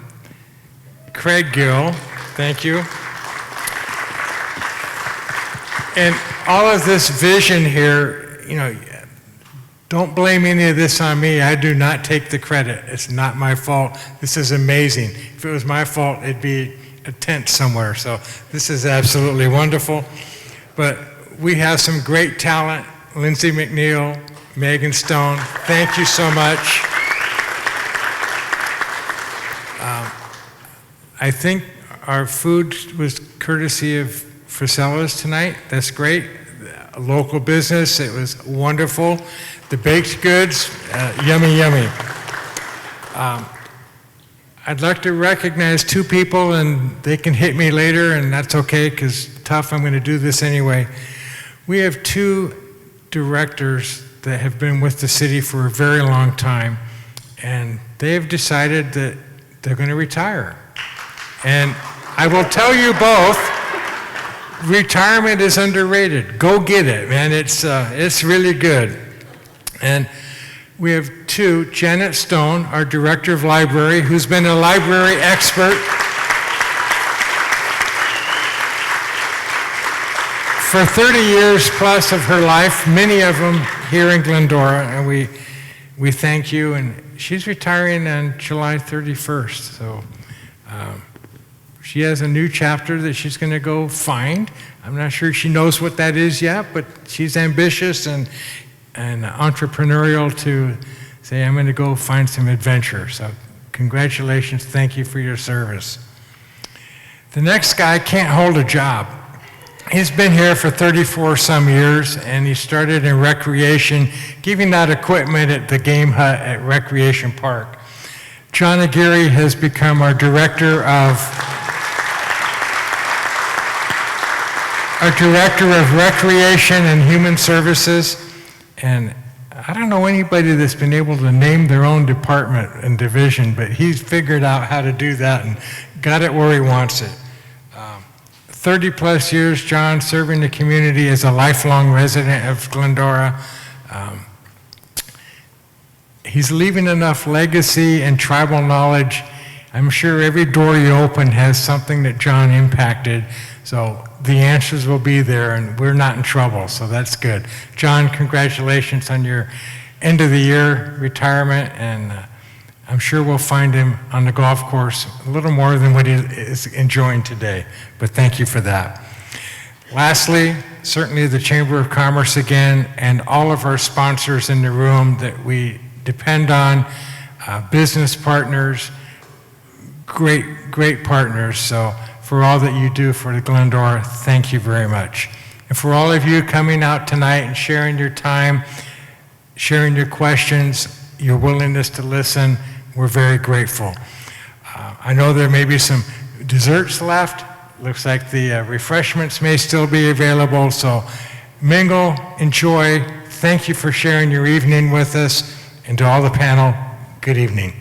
Craig Gill, thank you. And all of this vision here, don't blame any of this on me. I do not take the credit. It's not my fault. This is amazing. If it was my fault, it'd be a tent somewhere. So this is absolutely wonderful. But we have some great talent. Lindsay McNeil, Megan Stone, thank you so much. I think our food was courtesy of Frisella's tonight. That's great. A local business, it was wonderful. The baked goods, yummy, yummy. I'd like to recognize two people, and they can hit me later, and that's okay, because tough, I'm going to do this anyway. We have two directors that have been with the city for a very long time, and they have decided that they're going to retire. And I will tell you both, retirement is underrated. Go get it, man. It's really good. And we have two, Janet Stone, our Director of Library, who's been a library expert for 30 years plus of her life, many of them here in Glendora, and we thank you. And she's retiring on July 31st, so she has a new chapter that she's going to go find. I'm not sure she knows what that is yet, but she's ambitious and entrepreneurial to say, I'm going to go find some adventure. So congratulations, thank you for your service. The next guy can't hold a job. He's been here for 34 some years, and he started in recreation, giving out equipment at the game hut at Recreation Park. John Aguirre has become our Director of Recreation and Human Services. And I don't know anybody that's been able to name their own department and division, but he's figured out how to do that and got it where he wants it. 30 plus years, John, serving the community as a lifelong resident of Glendora. He's leaving enough legacy and tribal knowledge. I'm sure every door you open has something that John impacted. So the answers will be there, and we're not in trouble, so that's good. John, congratulations on your end of the year retirement, and I'm sure we'll find him on the golf course a little more than what he is enjoying today, but thank you for that. Lastly, certainly the Chamber of Commerce again, and all of our sponsors in the room that we depend on, business partners, great partners. So for all that you do for the Glendora, thank you very much. And for all of you coming out tonight and sharing your time, sharing your questions, your willingness to listen, we're very grateful. I know there may be some desserts left. Looks like the refreshments may still be available, so mingle, enjoy. Thank you for sharing your evening with us, and to all the panel, good evening.